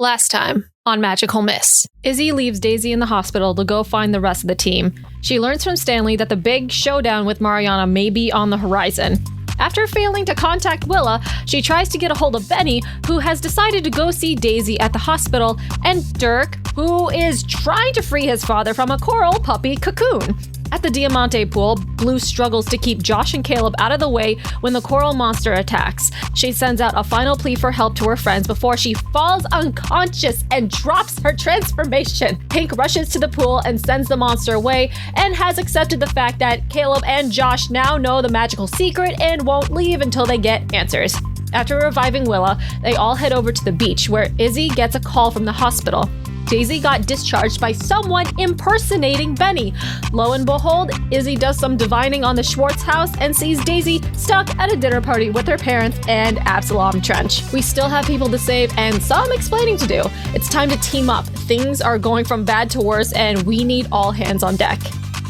Last time on Magical Miss, Izzy leaves Daisy in the hospital to go find the rest of the team. She learns from Stanley that the big showdown with Mariana may be on the horizon. After failing to contact Willa, she tries to get a hold of Benny, who has decided to go see Daisy at the hospital, and Dirk, who is trying to free his father from a coral puppy cocoon. At the Diamante pool, Blue struggles to keep Josh and Caleb out of the way when the coral monster attacks. She sends out a final plea for help to her friends before she falls unconscious and drops her transformation. Pink rushes to the pool and sends the monster away and has accepted the fact that Caleb and Josh now know the magical secret and won't leave until they get answers. After reviving Willa, they all head over to the beach where Izzy gets a call from the hospital. Daisy got discharged by someone impersonating Benny. Lo and behold, Izzy does some divining on the Schwartz house and sees Daisy stuck at a dinner party with her parents and Absalom Trench. We still have people to save and some explaining to do. It's time to team up. Things are going from bad to worse and we need all hands on deck.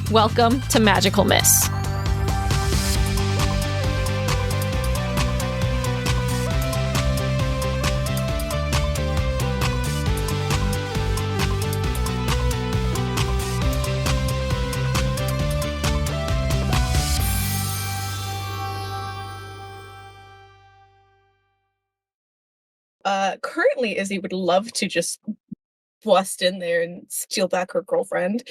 Welcome to Magical Miss. Currently, Izzy would love to just bust in there and steal back her girlfriend.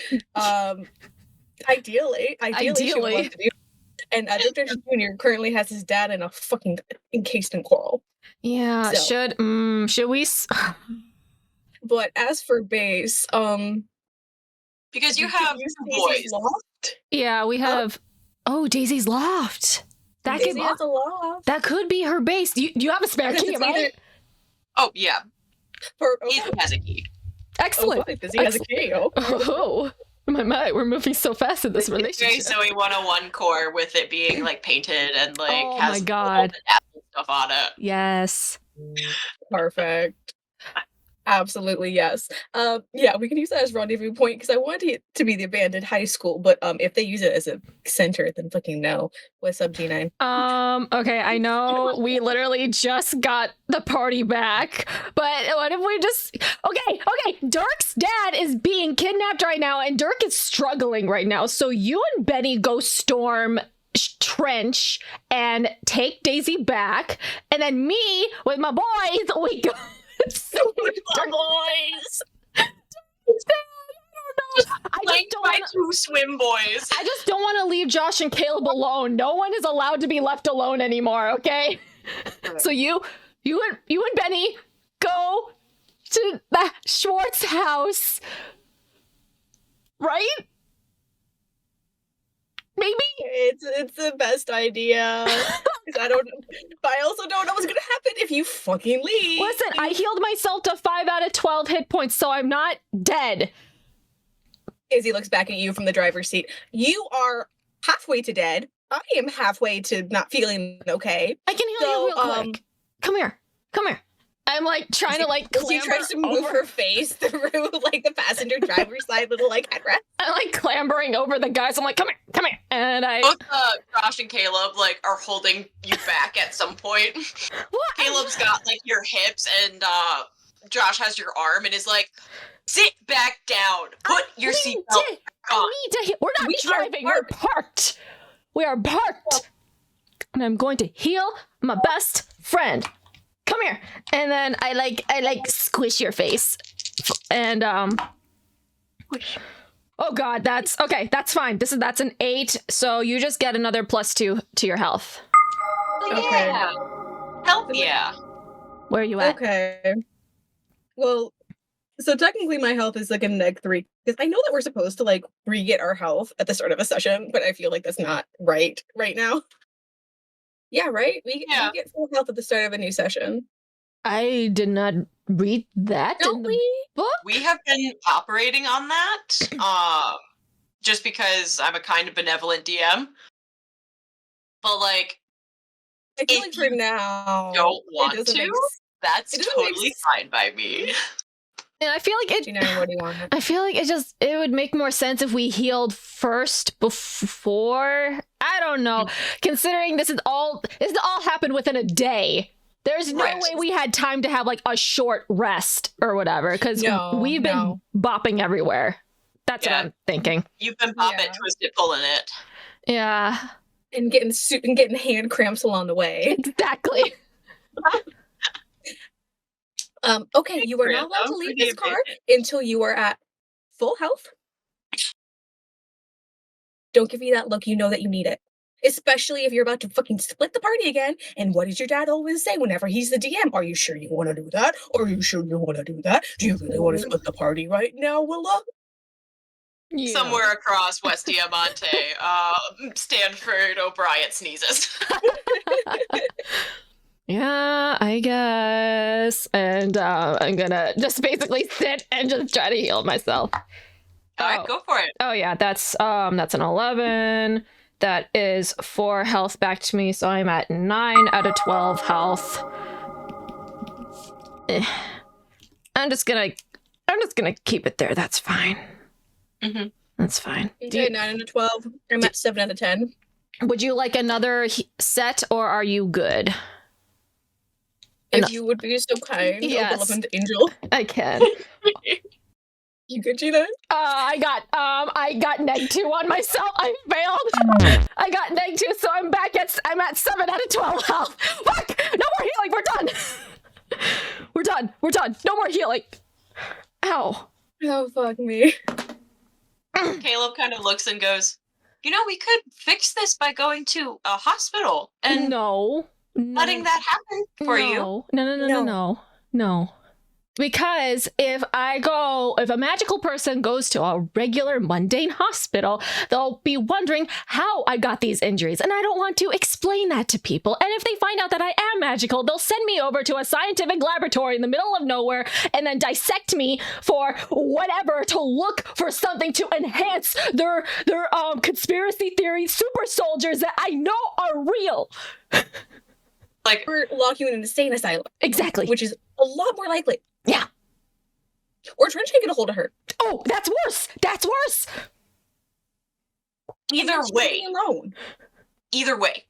Ideally. She would love to do. And Dr. Jr. currently has his dad in a fucking encased in coral. Yeah, so. Should we? But as for base, because you have boys. Loft? Yeah, we have. Oh, Daisy's loft. Daisy has a loft. That could be her base. Do you have a spare key, right? Oh, yeah. Izzy has a key. Excellent. Izzy has a key. Oh, my, we're moving so fast in this relationship. Very Zoe 101 core with it being like painted and like oh has my God. Apple stuff on it. Yes. Perfect. Absolutely, yes. Yeah, we can use that as rendezvous point because I want it to be the abandoned high school, but if they use it as a center, then fucking no. What's up, G9? Okay, I know we literally just got the party back, but what if we just... Okay, Dirk's dad is being kidnapped right now, and Dirk is struggling right now, so you and Benny go storm Trench and take Daisy back, and then me with my boys, we go... So my boys. Two swim boys. I just don't want to leave Josh and Caleb alone. No one is allowed to be left alone anymore, okay? So you and Benny go to the Schwartz house. Right? Maybe it's the best idea. But I also don't know what's gonna happen if you fucking leave. Listen, I healed myself to 5 out of 12 hit points, so I'm not dead. Izzy looks back at you from the driver's seat. You are halfway to dead. I am halfway to not feeling okay. I can heal you real quick. Come here. I'm like trying to like clamber. She tries to move her face through like the passenger driver's side little like headrest. I'm like clambering over the guys. I'm like, come here, and I. Both Josh and Caleb like are holding you back at some point. What? Caleb's got like your hips, and Josh has your arm, and is like, sit back down. Put your seatbelt on. We're not driving. We're parked. We are parked, and I'm going to heal my best friend. Come here, and then I like squish your face, and oh god, that's okay. That's fine. That's an 8, so you just get another +2 to your health. Okay. Yeah. Health, yeah. Where are you at? Okay. Well, so technically my health is like a -3 because I know that we're supposed to like re-get our health at the start of a session, but I feel like that's not right now. Yeah, right? We get full health at the start of a new session. I did not read that in the book. We have been operating on that, just because I'm a kind of benevolent DM. But, like, I feel like for now... don't want to, that's totally fine by me. And I feel like what do you want? I feel like it would make more sense if we healed first before. I don't know. Considering this all happened within a day. There's no Right. way we had time to have like a short rest or whatever, because No, we've been no. bopping everywhere. That's Yeah. what I'm thinking. You've been popping, Yeah. twisted, pulling it. Yeah, And getting hand cramps along the way. exactly. Okay, you are not allowed to leave this car until you are at full health. Don't give me that look. You know that you need it. Especially if you're about to fucking split the party again. And what does your dad always say whenever he's the DM? Are you sure you want to do that? Are you sure you want to do that? Do you really want to split the party right now, Willa? Yeah. Somewhere across West Diamante, Stanford O'Brien sneezes. Yeah, I guess. And I'm gonna just basically sit and just try to heal myself. All right, go for it. Oh yeah, that's an 11. That is 4 health back to me, so I'm at 9 out of 12 health. I'm just gonna keep it there. That's fine. Mm-hmm. That's fine. Okay, 9 out of 12. I'm at 7 out of 10. Would you like another set, or are you good? If you would be so kind, Yes. beloved angel. I can. You good, Gina? I got -2 on myself. I failed. I got -2, so I'm at 7 out of 12 health. Fuck! No more healing. We're done. We're done. No more healing. Ow. Oh, fuck me. Caleb kind of looks and goes, we could fix this by going to a hospital and No. letting that happen for you. No. Because if a magical person goes to a regular mundane hospital, they'll be wondering how I got these injuries, and I don't want to explain that to people. And if they find out that I am magical, they'll send me over to a scientific laboratory in the middle of nowhere and then dissect me for whatever, to look for something to enhance their conspiracy theory super soldiers that I know are real. Like, Or lock you in an insane asylum. Exactly. Which is a lot more likely. Yeah. Or Trench can get a hold of her. Oh, that's worse. That's worse. either way, alone. either way,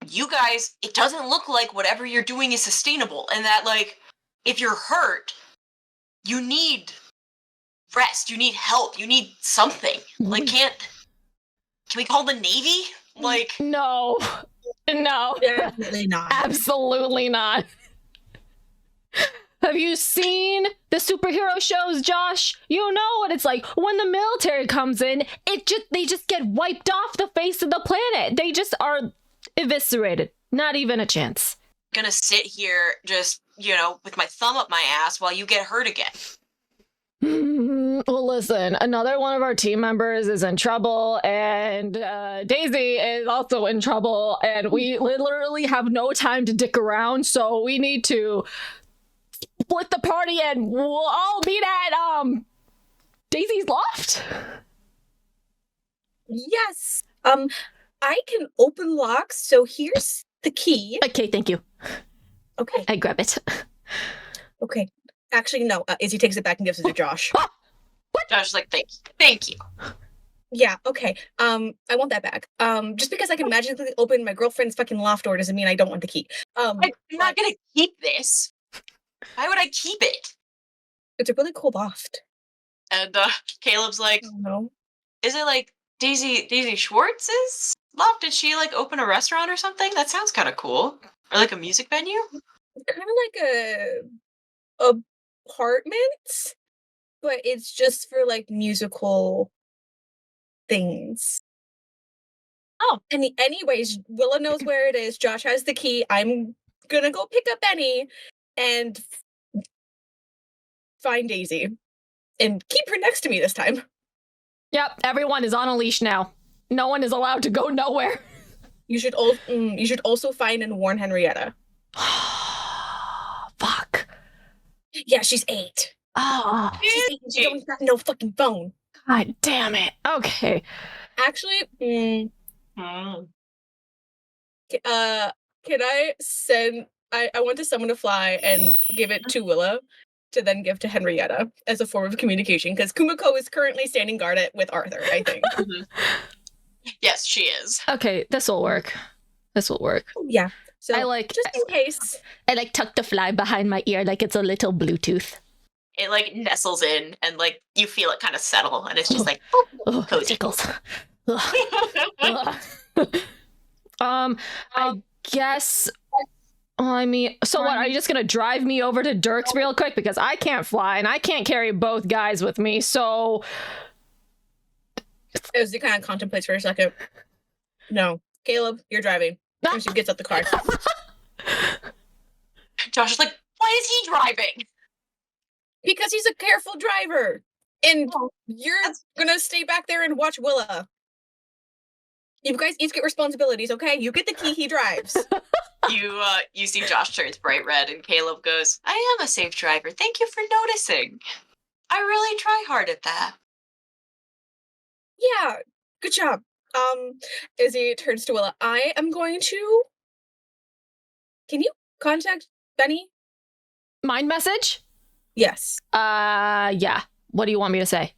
you guys, it doesn't look like whatever you're doing is sustainable, and that, like, if you're hurt, you need rest, you need help, you need something. Like, can we call the Navy? Like, No. Definitely not. Absolutely not. Have you seen the superhero shows, Josh? You know what it's like when the military comes in. They just get wiped off the face of the planet. They just are eviscerated. Not even a chance. I'm gonna sit here just, with my thumb up my ass while you get hurt again. Well, listen, another one of our team members is in trouble, and Daisy is also in trouble, and we literally have no time to dick around, so we need to split the party and we'll all meet at Daisy's loft. Yes. I can open locks, so here's the key. Okay, thank you. Okay. I grab it. Okay. Actually, no. Izzy takes it back and gives it to Josh. Josh is like, thank you. Yeah, okay. I want that back. Just because I can magically open my girlfriend's fucking loft door doesn't mean I don't want the key. I'm not gonna keep this. Why would I keep it? It's a really cool loft. And Caleb's like, I don't know. is it like Daisy Schwartz's loft? Did she like open a restaurant or something? That sounds kind of cool. Or like a music venue? Kind of like a apartment, but it's just for like musical things. Oh. Anyways, Willa knows where it is. Josh has the key. I'm gonna go pick up Benny and find Daisy and keep her next to me this time. Yep, everyone is on a leash now. No one is allowed to go nowhere. You should also find and warn Henrietta. Fuck. Yeah, she's 8. Oh, She's 8 and she don't got no fucking phone. God damn it. Okay. Actually, can I send? I want to summon a fly and give it to Willa to then give to Henrietta as a form of communication, because Kumiko is currently standing guard with Arthur, I think. Yes, she is. Okay, this will work. Yeah. So just in case. I like tuck the fly behind my ear like it's a little Bluetooth. It like nestles in, and like you feel it kind of settle, and it's just like cozy. Tickles. I guess. I mean, so what? Are you just gonna drive me over to Dirk's real quick, because I can't fly and I can't carry both guys with me? So. Izzy kind of contemplates for a second. No, Caleb, you're driving. And she gets out the car. Josh is like, why is he driving? Because he's a careful driver. And you're gonna stay back there and watch Willa. You guys each get responsibilities, okay? You get the key, he drives. You see Josh turns bright red, and Caleb goes, I am a safe driver. Thank you for noticing. I really try hard at that. Yeah, good job. Izzy turns to Willa. I am going to... Can you contact Benny? Mind message? Yes. Yeah. What do you want me to say?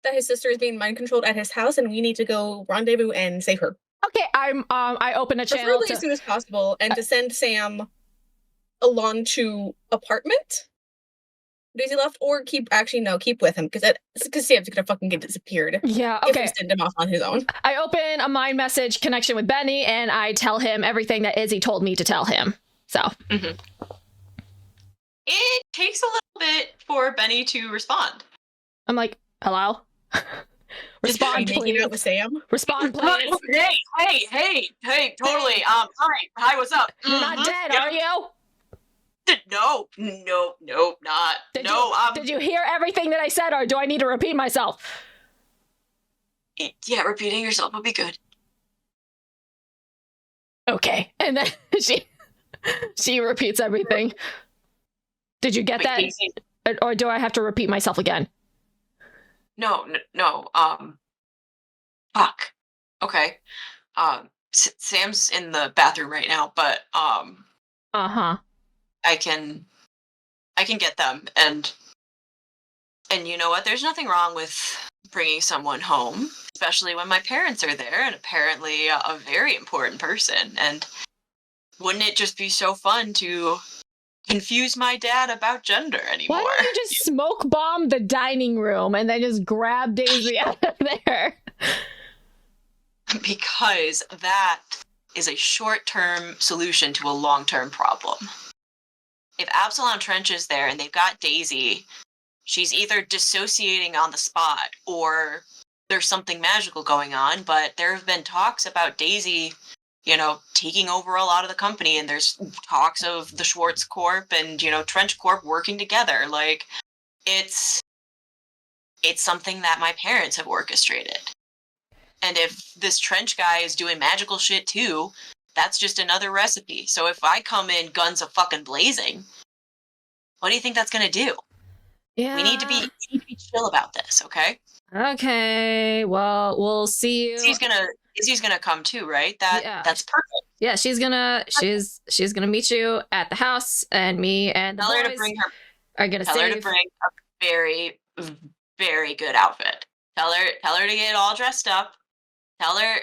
That his sister is being mind controlled at his house, and we need to go rendezvous and save her. Okay, I open a channel Preferably as soon as possible, and to send Sam along to apartment. Daisy left, or keep with him, because Sam's gonna fucking get disappeared. Yeah, okay. If we send him off on his own. I open a mind message connection with Benny, and I tell him everything that Izzy told me to tell him. So. Mm-hmm. It takes a little bit for Benny to respond. I'm like, hello? Respond, please. Out with Sam? Respond, please. Hey, totally. Hi, what's up? You're not dead, are you? No, not. Did you hear everything that I said, or do I need to repeat myself? Yeah, repeating yourself would be good. Okay, and then she repeats everything. Did you get that? Daisy. Or do I have to repeat myself again? No. Fuck. Okay. Sam's in the bathroom right now, but Uh-huh. I can get them, and you know what? There's nothing wrong with bringing someone home, especially when my parents are there, and apparently a very important person. And wouldn't it just be so fun to confuse my dad about gender anymore? Why don't you just smoke bomb the dining room and then just grab Daisy out of there? Because that is a short-term solution to a long-term problem. If Absalom Trench is there and they've got Daisy, she's either dissociating on the spot or there's something magical going on, but there have been talks about Daisy, taking over a lot of the company, and there's talks of the Schwartz Corp and, Trench Corp working together. Like, it's something that my parents have orchestrated. And if this Trench guy is doing magical shit too, that's just another recipe. So if I come in guns a-fucking blazing, what do you think that's gonna do? Yeah. We need to be chill about this, okay? Okay, well, we'll see you. Izzy's gonna come too, right? That's perfect. Yeah, she's gonna meet you at the house, and me and the boys are gonna tell her to bring a very, very good outfit. Tell her to get all dressed up. Tell her,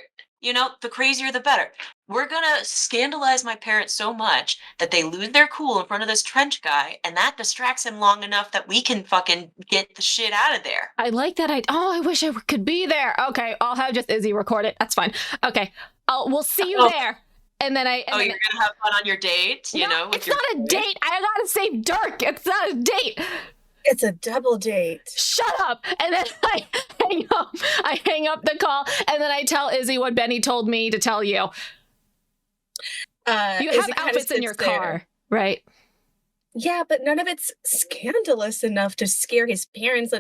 the crazier the better. We're gonna scandalize my parents so much that they lose their cool in front of this Trench guy, and that distracts him long enough that we can fucking get the shit out of there. I like that. I wish I could be there. Okay, I'll have just Izzy record it. That's fine. Okay, we'll see you there. And then you're gonna have fun on your date, No, it's not a date. I gotta save Dirk. It's not a date. It's a double date. Shut up. And then I hang up the call, and then I tell Izzy what Benny told me to tell you. You have outfits in your car, right? Yeah, but none of it's scandalous enough to scare his parents.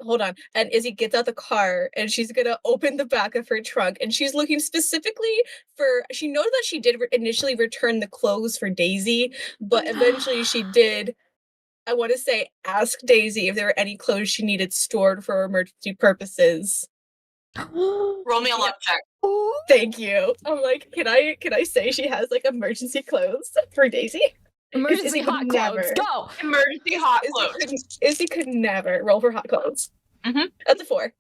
Hold on. And Izzy gets out the car, and she's gonna open the back of her trunk, and she's looking specifically she knows that she did initially return the clothes for Daisy, but eventually she did, I want to say, ask Daisy if there were any clothes she needed stored for emergency purposes. Roll me a luck check. Thank you. I'm like, can I say she has like emergency clothes for Daisy? Emergency hot clothes. Go. Emergency hot clothes. Izzy could never roll for hot clothes. Mm-hmm. That's a 4.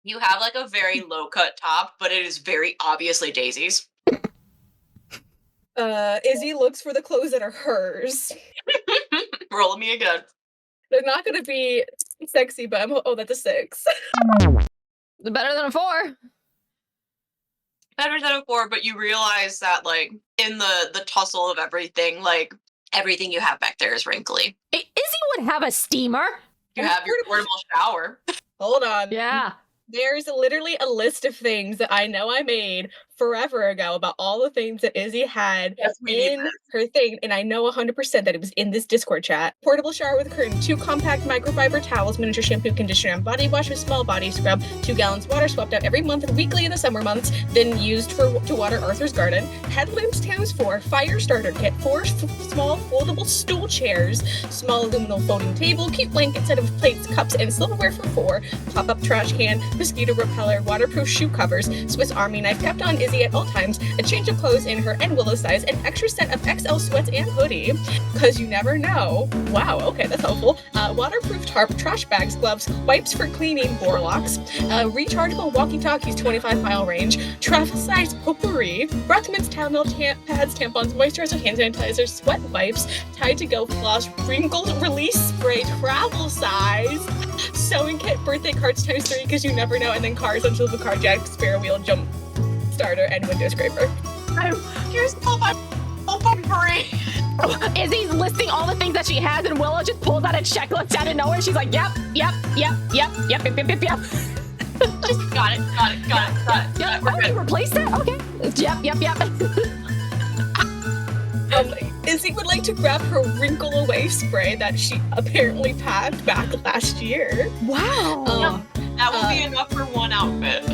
You have like a very low cut top, but it is very obviously Daisy's. Izzy looks for the clothes that are hers. Roll me again. They're not gonna be sexy, but oh, that's a 6. Better than a 4. Better than a 4, but you realize that, like, in the tussle of everything, like, everything you have back there is wrinkly. Izzy would have a steamer. You have your portable shower. Hold on. Yeah. There's literally a list of things that I know I made forever ago about all the things that Izzy had in her thing, and I know 100% that it was in this Discord chat. Portable shower with curtain, 2 compact microfiber towels, miniature shampoo, conditioner, and body wash with small body scrub, 2 gallons water swapped out every month and weekly in the summer months, then used to water Arthur's garden, headlamps times 4, fire starter kit, 4 small foldable stool chairs, small aluminum folding table, cute blanket set of plates, cups, and silverware for 4, pop-up trash can, mosquito repeller, waterproof shoe covers, Swiss Army knife kept on Izzy at all times, a change of clothes in her and Willow's size, an extra set of XL sweats and hoodie, because you never know. Wow, okay, that's helpful. Waterproof tarp, trash bags, gloves, wipes for cleaning, Borlocks, rechargeable walkie-talkies, 25-mile range, travel-size potpourri, breath mints, towel milk, pads, tampons, moisturizer, hand sanitizer, sweat wipes, Tide-to-go floss, wrinkle release spray, travel size, sewing kit, birthday cards times 3 because you never know, and then car essentials with car jack, spare wheel, jump starter, and window scraper. Here's all my potpourri. Izzy's listing all the things that she has, and Willow just pulls out a checklist out of nowhere. She's like, yep. Just got it. Yep. We're Oh, good. you replaced that? Okay. Yep. Izzy would like to grab her wrinkle away spray that she apparently packed back last year. Wow. That will be enough for one outfit.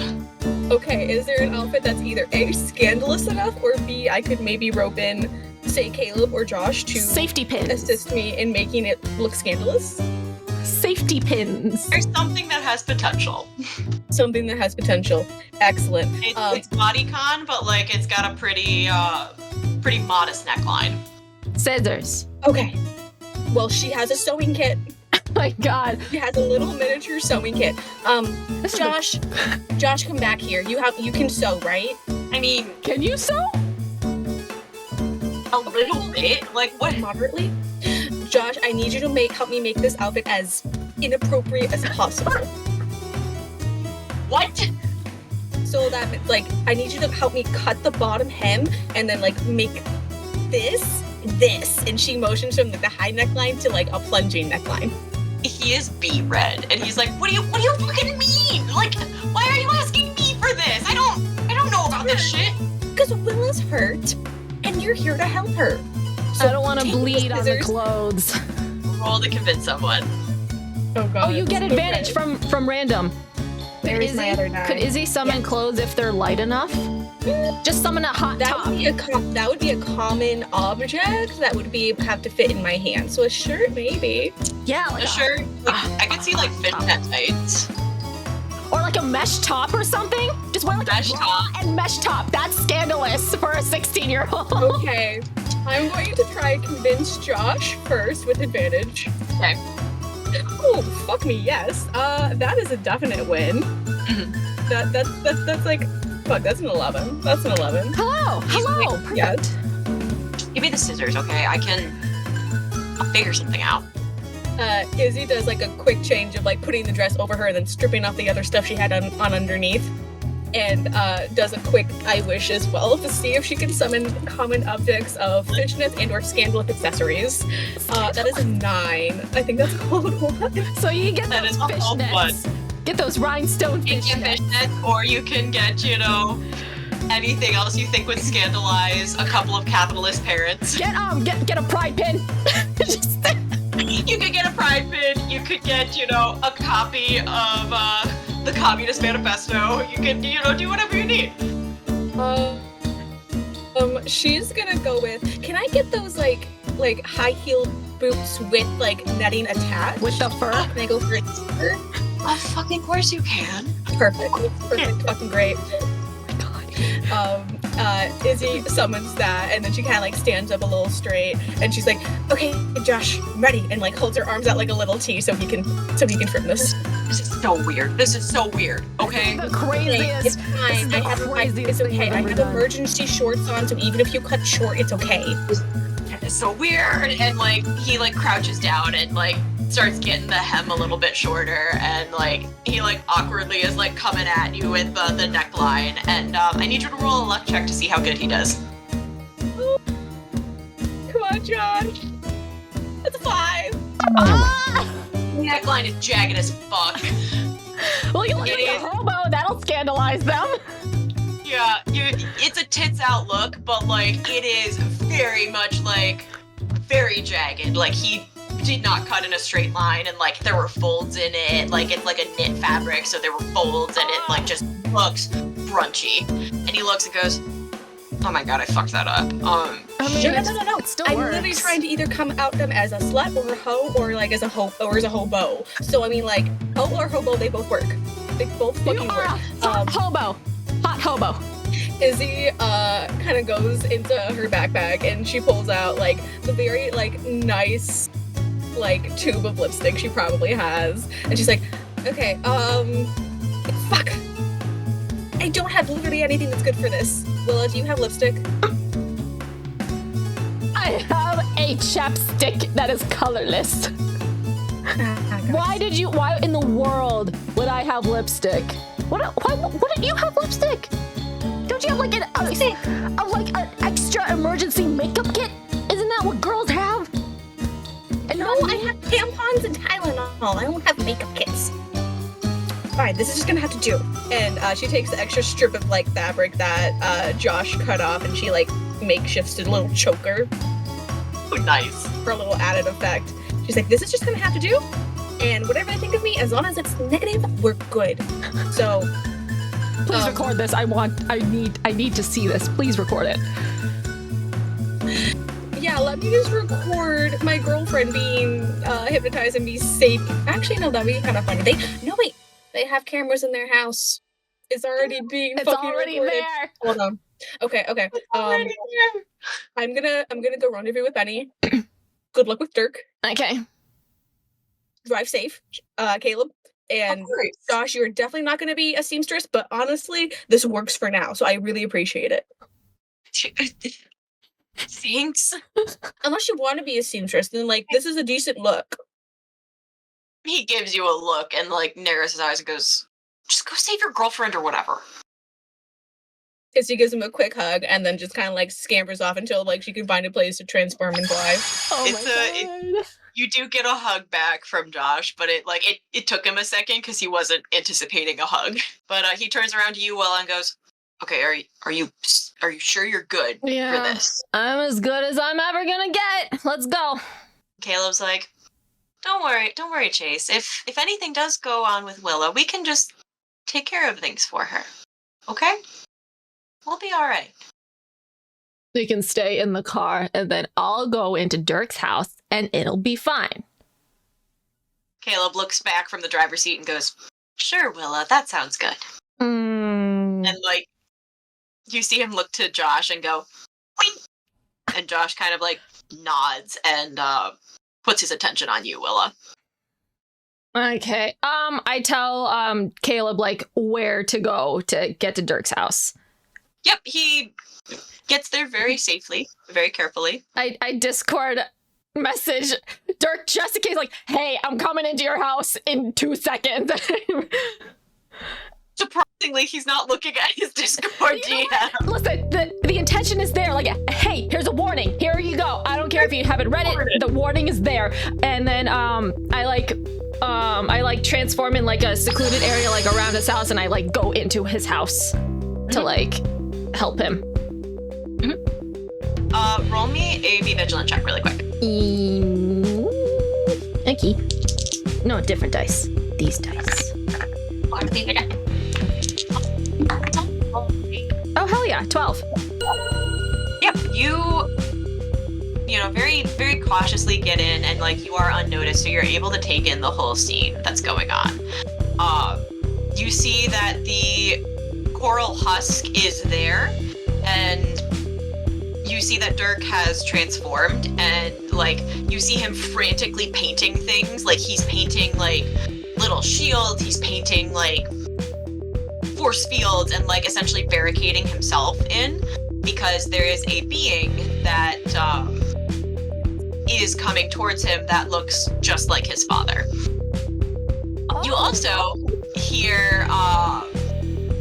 Okay, is there an outfit that's either A, scandalous enough, or B, I could maybe rope in, say, Caleb or Josh to Safety pins. assist me in making it look scandalous? Safety pins. There's something that has potential. Something that has potential. Excellent. It's bodycon, but like it's got a pretty modest neckline. Scissors. Okay. Well, she has a sewing kit. Oh my God. She has a little miniature sewing kit. Josh, come back here. You can sew, right? I mean, Can you sew? a little bit. Like what? Moderately. Josh, I need you to help me make this outfit as inappropriate as possible. What? So that, like, I need you to help me cut the bottom hem and then, like, make this, and she motions from like, the high neckline to like a plunging neckline. He is beet red, and he's like, what do you fucking mean? Like, why are you asking me for this? I don't know about this shit. Because Willa's hurt, and you're here to help her. So I don't want to bleed on the clothes. Roll to convince someone. Oh God. Oh, you get advantage from random. There's my other die. Could Izzy summon clothes if they're light enough? Just summon a hot top. That would be a common object that would have to fit in my hand. So a shirt, maybe. Yeah, like A shirt. I could see like fishnet tights. Or like a mesh top or something. Just wear like Mesh a bra and mesh top. That's scandalous for a 16-year-old. Okay. I'm going to try and convince Josh first with advantage. Okay. Oh, fuck me, yes. That is a definite win. That's like, fuck, that's an 11. That's an 11. Hello. Perfect. Yes. Give me the scissors, okay? I'll figure something out. Izzy does like a quick change of like putting the dress over her and then stripping off the other stuff she had on underneath. And does a quick I wish as well to see if she can summon common objects of fishnets and or scandalous accessories. That is a 9. I think that's a cold one. So you get That those is a whole fishnets. Get those rhinestone You can get fishnets. fishnets, or you can get, anything else you think would scandalize a couple of capitalist parents. Get a pride pin. Just You could get a pride pin, you could get, a copy of the Communist Manifesto. You can, do whatever you need. She's gonna go with, can I get those like high-heeled boots with like netting attached? with the fur. Can I go for a t-shirt? Of fucking course you can. Perfect, fucking great. Oh my God. Izzy summons that, and then she kind of like stands up a little straight, and she's like, "Okay, Josh, I'm ready," and like holds her arms out like a little T so he can trim this. This is so weird. This is so weird. Okay. The craziest. It's fine. I have craziest it's thing okay. I've I ever have done. emergency shorts on, so even if you cut short, it's okay. It's so weird. And like he like crouches down and like starts getting the hem a little bit shorter, and like he like awkwardly is like coming at you with the neckline. And I need you to roll a luck check to see how good he does. Come on, Josh. That's a 5. The neckline is jagged as fuck. Well, you look It like a is. hobo. That'll scandalize them. Yeah, it's a tits out look, but like it is very much like very jagged. Like he did not cut in a straight line, and like there were folds in it. Like it's like a knit fabric, so there were folds, and it like just looks brunchy. And he looks and goes, "Oh my god, I fucked that up." I mean, No. It still I'm works. literally trying to either come out them as a slut or a hoe, or like as a hobo. So I mean, like hoe or hobo, they both work. They both You fucking are work. a hot hobo. Hot hobo. Izzy kind of goes into her backpack and she pulls out like the very like nice like tube of lipstick she probably has, and she's like, okay, fuck, I don't have literally anything that's good for this. Willa, do you have lipstick? I have a chapstick that is colorless. Why in the world would I have lipstick? Wouldn't you have lipstick? Don't you have like an extra emergency makeup kit? Isn't that what girls have? And No, I have tampons and Tylenol. I don't have makeup kits. Fine, this is just gonna have to do. And she takes the extra strip of like fabric that Josh cut off, and she like makeshifts a little choker Oh, nice. for a little added effect. She's like, this is just gonna have to do. And whatever they think of me, as long as it's negative, we're good. So Please record this. I need to see this. Please record it. yeah, let me just record my girlfriend being hypnotized and be safe. Actually, no, that'd be kind of funny. They have cameras in their house. It's already being It's fucking already recorded. there. Hold on. Okay. I'm gonna go rendezvous with Benny. Good luck with Dirk. Okay. Drive safe, Caleb. And Josh, you're definitely not gonna be a seamstress, but honestly, this works for now, so I really appreciate it. Thanks. Unless you want to be a seamstress, then like this is a decent look. He gives you a look and like narrows his eyes and goes, "Just go save your girlfriend or whatever." Because he gives him a quick hug and then just kind of like scampers off until like she can find a place to transform and fly. Oh It's my god. You do get a hug back from Josh, but it took him a second because he wasn't anticipating a hug. But he turns around to you, Willa, and goes, "Okay, are you sure you're good for this?" I'm as good as I'm ever gonna get. Let's go. Caleb's like, don't worry, Chase. If anything does go on with Willa, we can just take care of things for her. Okay? We'll be all right. We can stay in the car and then I'll go into Dirk's house and it'll be fine. Caleb looks back from the driver's seat and goes, "Sure, Willa, that sounds good." Mm. And like, you see him look to Josh and go, "Wait," and Josh kind of like nods and puts his attention on you, Willa. Okay. I tell Caleb like where to go to get to Dirk's house. Yep, he gets there very safely, very carefully. I Discord message Dirk just in case, like, hey, I'm coming into your house in 2 seconds. Surprisingly, he's not looking at his Discord You know DM. Listen, the intention is there. Like, hey, here's a warning. Here you go. I don't care if you haven't read it. The warning is there. And then I transform in like a secluded area like around his house, and I like go into his house to like help him. Roll me a Be Vigilant check really quick. Okay. No, different dice. These dice. Oh, hell yeah. 12. Yep, you know, very, very cautiously get in, and like you are unnoticed, so you're able to take in the whole scene that's going on. You see that the coral husk is there, and you see that Dirk has transformed, and like you see him frantically painting things. Like he's painting like little shield. He's painting like force fields and like essentially barricading himself in, because there is a being that is coming towards him that looks just like his father. Oh. You also hear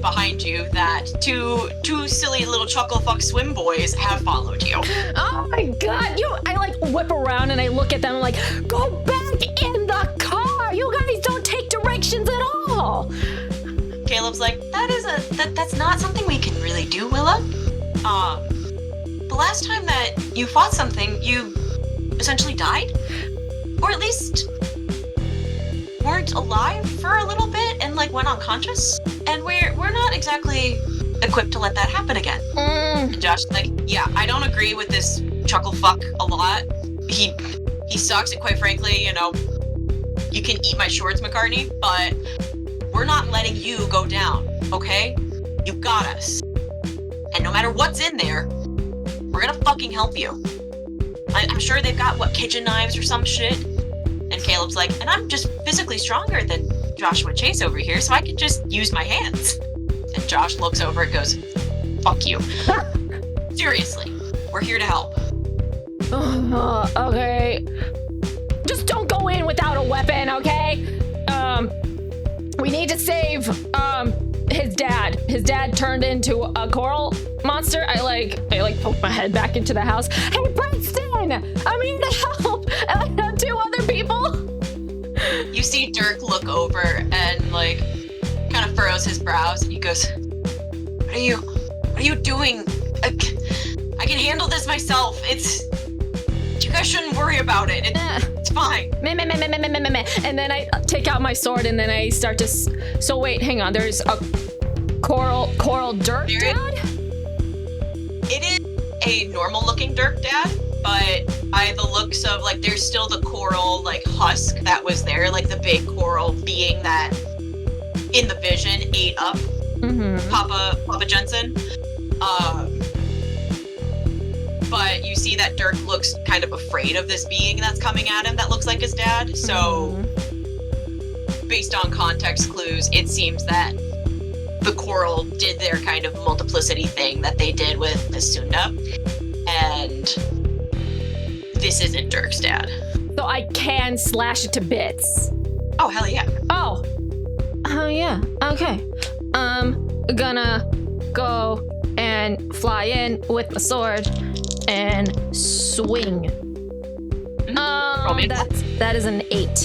behind you that two silly little chuckle fuck swim boys have followed you. Oh my god! I like whip around and I look at them and like, go back in the car! You guys don't take directions at all! Caleb's like, that's not something we can really do, Willa. The last time that you fought something, you essentially died? Or at least weren't alive for a little bit and like went unconscious? And we're not exactly equipped to let that happen again. And Josh's like, yeah, I don't agree with this chuckle fuck a lot. He sucks, and quite frankly, you know, you can eat my shorts, McCartney, but we're not letting you go down, okay? You got us. And no matter what's in there, we're gonna fucking help you. I'm sure they've got, kitchen knives or some shit? And Caleb's like, and I'm just physically stronger than Joshua Chase over here, so I can just use my hands. And Josh looks over and goes, fuck you. Seriously, we're here to help. Okay. Just don't go in without a weapon, okay? We need to save, his dad. His dad turned into a coral monster. I poke my head back into the house. Hey, Princeton! I'm here to help! And I have 2 other people. You see Dirk look over and, like, kind of furrows his brows, and he goes, What are you doing? I can handle this myself. You guys shouldn't worry about it. It's fine. And then I take out my sword and then I start to... So wait, hang on. There's a coral Dirk dad? It is a normal looking Dirk dad, but by the looks of, like, there's still the coral, like, husk that was there, like the big coral being that in the vision ate up Papa Jensen. But you see that Dirk looks kind of afraid of this being that's coming at him that looks like his dad. So, based on context clues, it seems that the coral did their kind of multiplicity thing that they did with Nasunda. And this isn't Dirk's dad. So I can slash it to bits. Oh, hell yeah. Oh, yeah. Okay. Gonna go and fly in with the sword and swing. That is an 8.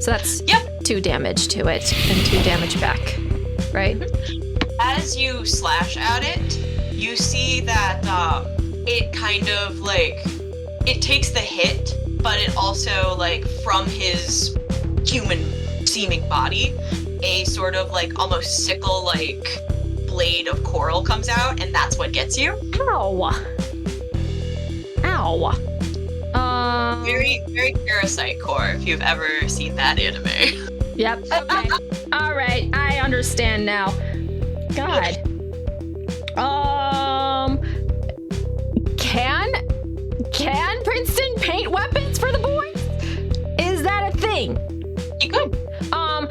So that's 2 damage to it and 2 damage back, right? As you slash at it, you see that it kind of like, it takes the hit, but it also, like, from his human seeming body, a sort of like almost sickle like blade of coral comes out, and that's what gets you. Ow. Very, very Parasite Core, if you've ever seen that anime. Yep. Okay. All right. I understand now. God. Can Princeton paint weapons for the boys? Is that a thing? He could.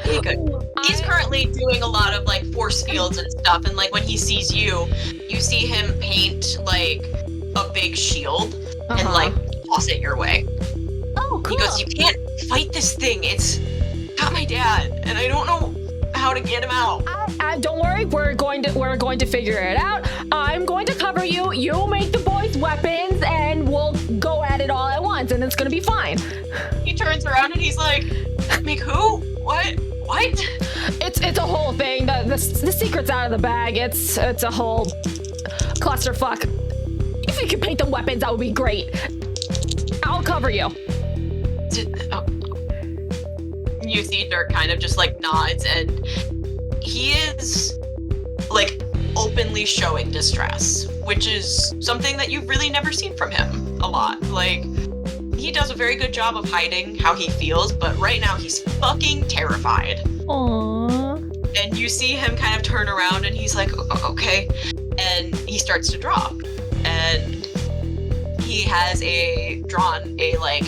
He could. He's currently doing a lot of, like, force fields and stuff, and, like, when he sees you, you see him paint, like, a big shield and, like, toss it your way. Oh, cool. He goes, you can't fight this thing. It's got my dad, and I don't know how to get him out. Don't worry, we're going to figure it out. I'm going to cover you. You make the boys weapons, and we'll go at it all at once, and it's gonna be fine. He turns around and he's like, make who? What? It's a whole thing. The secret's out of the bag. It's a whole clusterfuck. If you could paint them weapons, that would be great. I'll cover you. You see Dirk kind of just, like, nods, and he is, like, openly showing distress, which is something that you've really never seen from him a lot. Like, he does a very good job of hiding how he feels, but right now he's fucking terrified. Aww. And you see him kind of turn around and he's like, okay. And he starts to draw. And he has drawn a like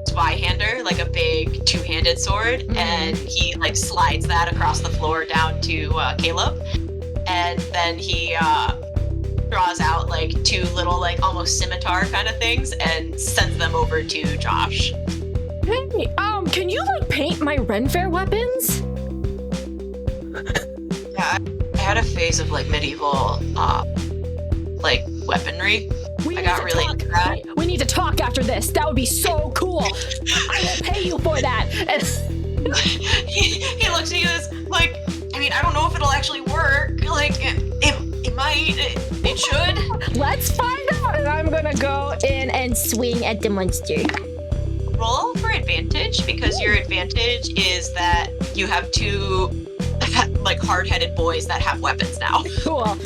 Zweihander, like a big two-handed sword, and he like slides that across the floor down to Caleb, and then he draws out like two little like almost scimitar kind of things and sends them over to Josh. Hey, can you like paint my Ren Fair weapons? Yeah, I had a phase of like medieval like weaponry. I got really into that. We need to talk after this. That would be so cool. I will pay you for that. And he looks at you as like, I mean, I don't know if it'll actually work. Like, it might. It should. Let's find out. And I'm gonna go in and swing at the monster. Roll for advantage, because your advantage is that you have two like hard-headed boys that have weapons now. Cool.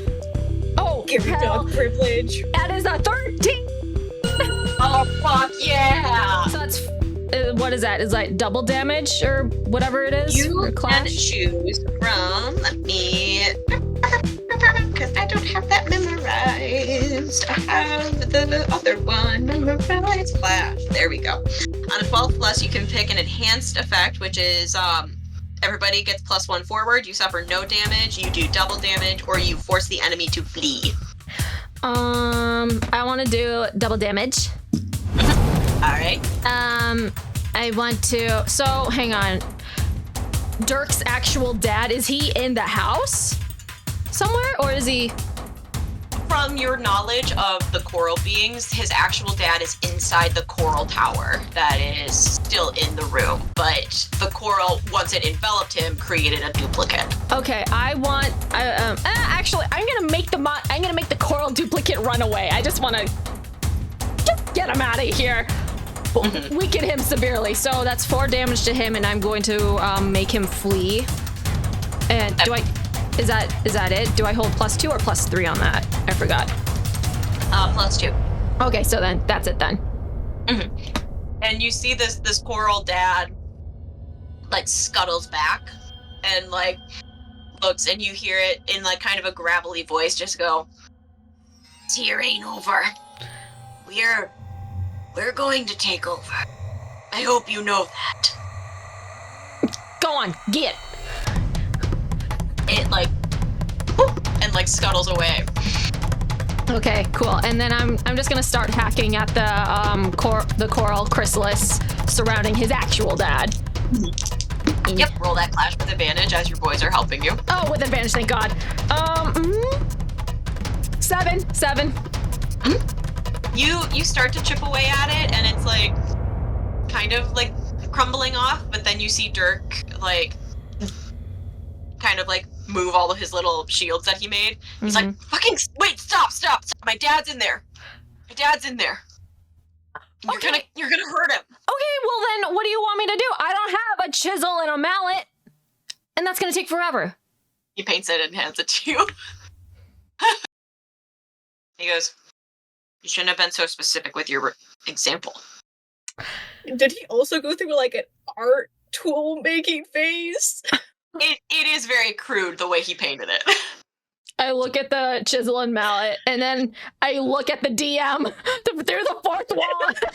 Oh, Give me hell. dog privilege. That is a 13. Oh fuck yeah! So that's what is that? Is that double damage or whatever it is? You or can clash? choose from. Let me, because I don't have that memorized. I have the other one memorized. Clash. There we go. On a 12 plus, you can pick an enhanced effect, which is everybody gets +1 forward. You suffer no damage. You do double damage, or you force the enemy to flee. I want to do double damage. All right. I want to. So hang on. Dirk's actual dad, is he in the house somewhere, or is he? From your knowledge of the coral beings, his actual dad is inside the coral tower that is still in the room. But the coral, once it enveloped him, created a duplicate. Okay, I want. Actually, I'm gonna make the coral duplicate run away. I just want to get him out of here. Weaken him severely. So that's 4 damage to him, and I'm going to make him flee. And do I? Is that it? Do I hold +2 or +3 on that? I forgot. +2. Okay, so then that's it then. And you see this coral dad like scuttles back and like looks, and you hear it in like kind of a gravelly voice just go, "This here ain't over. We're going to take over. I hope you know that." Go on, get. It like whoop, and like scuttles away. Okay, cool. And then I'm just gonna start hacking at the coral chrysalis surrounding his actual dad. Yep. Roll that clash with advantage as your boys are helping you. Oh, with advantage, thank God. 7. You start to chip away at it, and it's like kind of like crumbling off. But then you see Dirk like kind of like move all of his little shields that he made. He's like, "Fucking wait! Stop! My dad's in there. You're gonna hurt him." Okay, well then, what do you want me to do? I don't have a chisel and a mallet, and that's gonna take forever. He paints it and hands it to you. He goes, "You shouldn't have been so specific with your example." Did he also go through like an art tool making phase? It is very crude the way he painted it. I look at the chisel and mallet, and then I look at the DM through the fourth wall.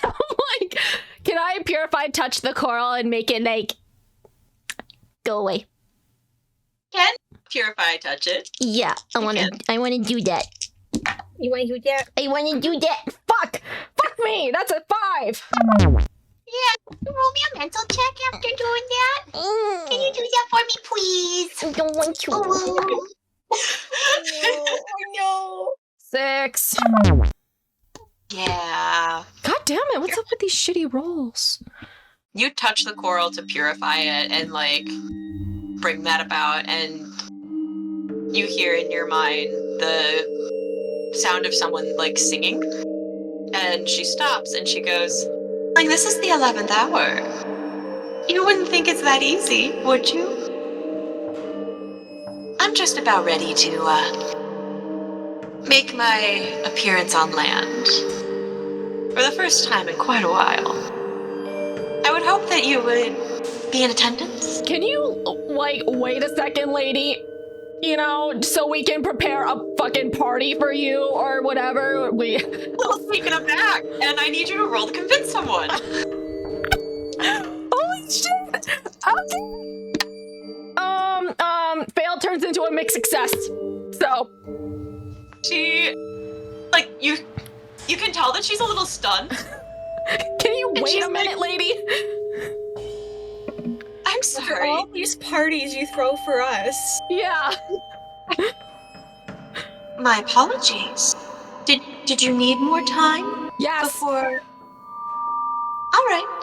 I'm like, can I purify touch the coral and make it like go away? Can purify touch it? Yeah, I want to do that. You want to do that? I want to do that. Fuck me. That's a 5. Yeah, roll me a mental check after doing that. Can you do that for me, please? I don't want to. Oh no. 6. Yeah. God damn it. What's up with these shitty rolls? You touch the coral to purify it and like bring that about, and you hear in your mind the sound of someone like singing, and she stops and she goes, like, "This is the 11th hour. You wouldn't think it's that easy, would you? I'm just about ready to make my appearance on land for the first time in quite a while. I would hope that you would be in attendance." Can you, like, wait a second, lady? You know, so we can prepare a fucking party for you or whatever. Well, taken aback, and I need you to roll to convince someone. success. So She, like, you can tell that she's a little stunned. can you And wait she's a minute, lady? I'm For sorry. all these parties you throw for us. Yeah. My apologies. Did you need more time Yes. before? All right.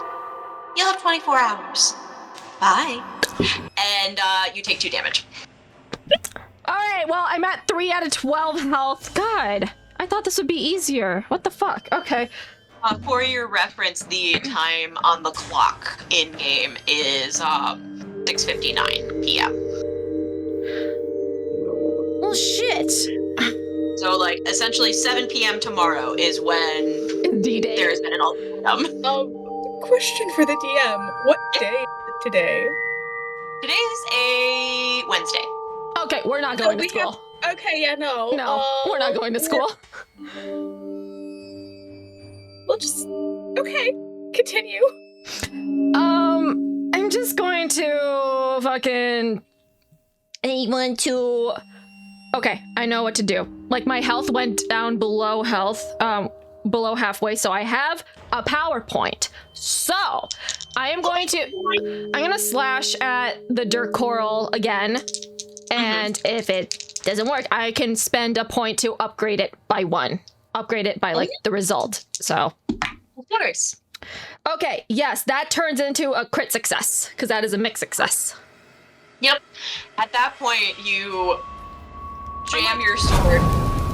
You'll have 24 hours. Bye. And you take 2 damage. All right. Well, I'm at 3 out of 12 health. God, I thought this would be easier. What the fuck? Okay. For your reference, the time on the clock in game is 6:59 p.m. Well, shit. So, like, essentially 7 p.m. tomorrow is when D-Day. there's been an ultimatum. Question for the DM. What day is it today? Today's a Wednesday. Okay, we're not going to we school. Okay, yeah, no. No, we're not going to school. We'll just... Okay, continue. I'm just going to fucking... I want to... Okay, I know what to do. Like, my health went down below below halfway, so I have a PowerPoint. So, I'm gonna slash at the dirt coral again, and if it doesn't work, I can spend a point to upgrade it by 1. Upgrade it by, like, the result, so. Of course. Okay, yes, that turns into a crit success, because that is a mixed success. Yep. At that point, you jam your sword.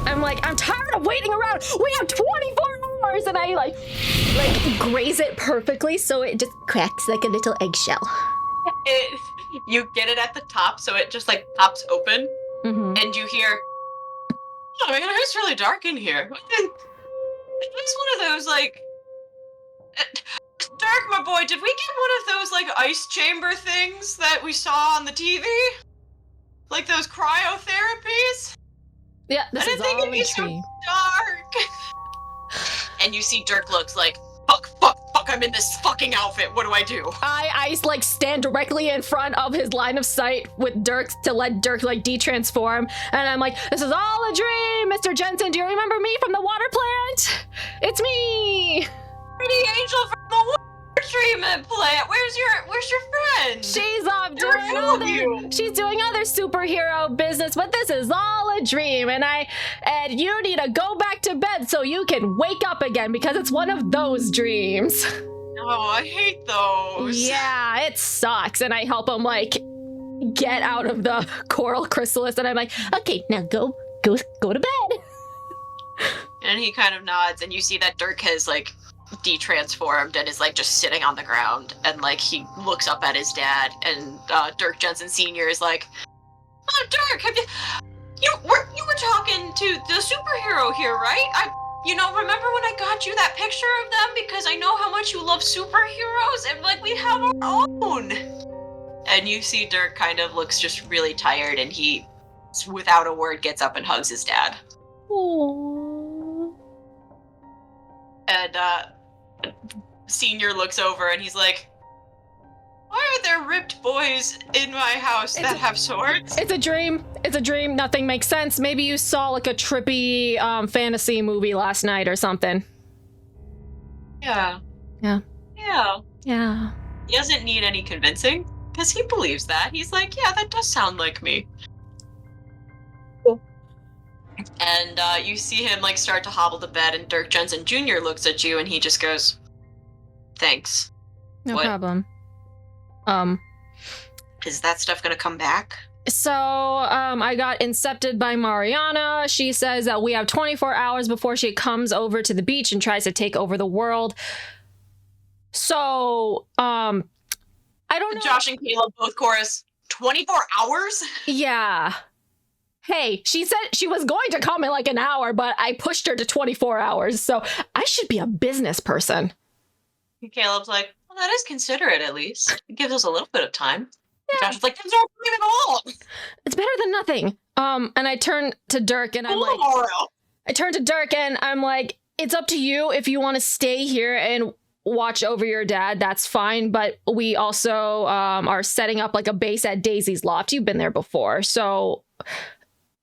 I'm like, I'm tired of waiting around. We have 24 hours, and I like graze it perfectly so it just cracks like a little eggshell. You get it at the top, so it just like pops open, and you hear, "Oh my god, it's really dark in here." It's one of those like, Dark, my boy. Did we get one of those like ice chamber things that we saw on the TV? Like those cryotherapies? Yeah, this I is didn't think all it'd be a so dream. dark. And you see Dirk looks like, fuck, I'm in this fucking outfit. What do I do? I like stand directly in front of his line of sight with Dirk to let Dirk like de-transform, and I'm like, this is all a dream, Mr. Jensen. Do you remember me from the water plant? It's me. Pretty angel from the water treatment plant. Where's your friend? She's off doing she's doing other superhero business, but this is all a dream, and you need to go back to bed so you can wake up again because it's one of those dreams. Oh, I hate those. Yeah, it sucks. And I help him like get out of the coral chrysalis, and I'm like, okay, now go to bed. And he kind of nods, and you see that Dirk has like de-transformed and is like just sitting on the ground, and like he looks up at his dad, and Dirk Jensen Sr. is like, "Oh, Dirk, you were talking to the superhero here, right? Remember when I got you that picture of them because I know how much you love superheroes, and like we have our own." And you see Dirk kind of looks just really tired, and he, without a word, gets up and hugs his dad. Aww. And Senior looks over and he's like, "Why are there ripped boys in my house that have swords?" It's a dream. It's a dream. Nothing makes sense. Maybe you saw like a trippy fantasy movie last night or something. Yeah. Yeah. Yeah. Yeah. He doesn't need any convincing because he believes that. He's like, "Yeah, that does sound like me." Cool. And you see him like start to hobble to bed, and Dirk Jensen Jr. looks at you and he just goes, "Thanks." No What? problem. Is that stuff gonna come back? So, I got incepted by Mariana. She says that we have 24 hours before she comes over to the beach and tries to take over the world. So, I don't know. Josh and Caleb both chorus, 24 hours? Yeah. Hey, she said she was going to come in like an hour, but I pushed her to 24 hours, so I should be a business person. And Caleb's like, "Well, that is considerate at least. It gives us a little bit of time." Yeah. Josh is like, "That's not time at all." It's better than nothing. And I turn to Dirk and I'm like, it's up to you if you want to stay here and watch over your dad, that's fine, but we also are setting up like a base at Daisy's Loft. You've been there before, so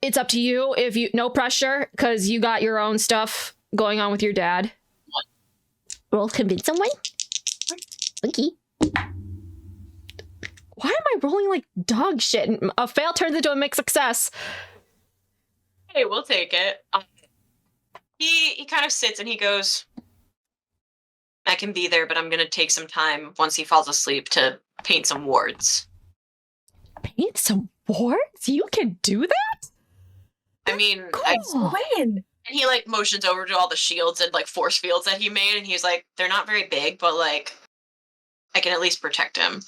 it's up to you. If you, no pressure, because you got your own stuff going on with your dad. Roll convince someone. Okay. Why am I rolling like dog shit? A fail turns into a mixed success. Hey, we'll take it. He kind of sits and he goes, I can be there, but I'm gonna take some time once he falls asleep to paint some wards. Paint some wards? You can do that? I mean, Cool. When? and he like motions over to all the shields and like force fields that he made, and he's like, they're not very big, but like, I can at least protect him.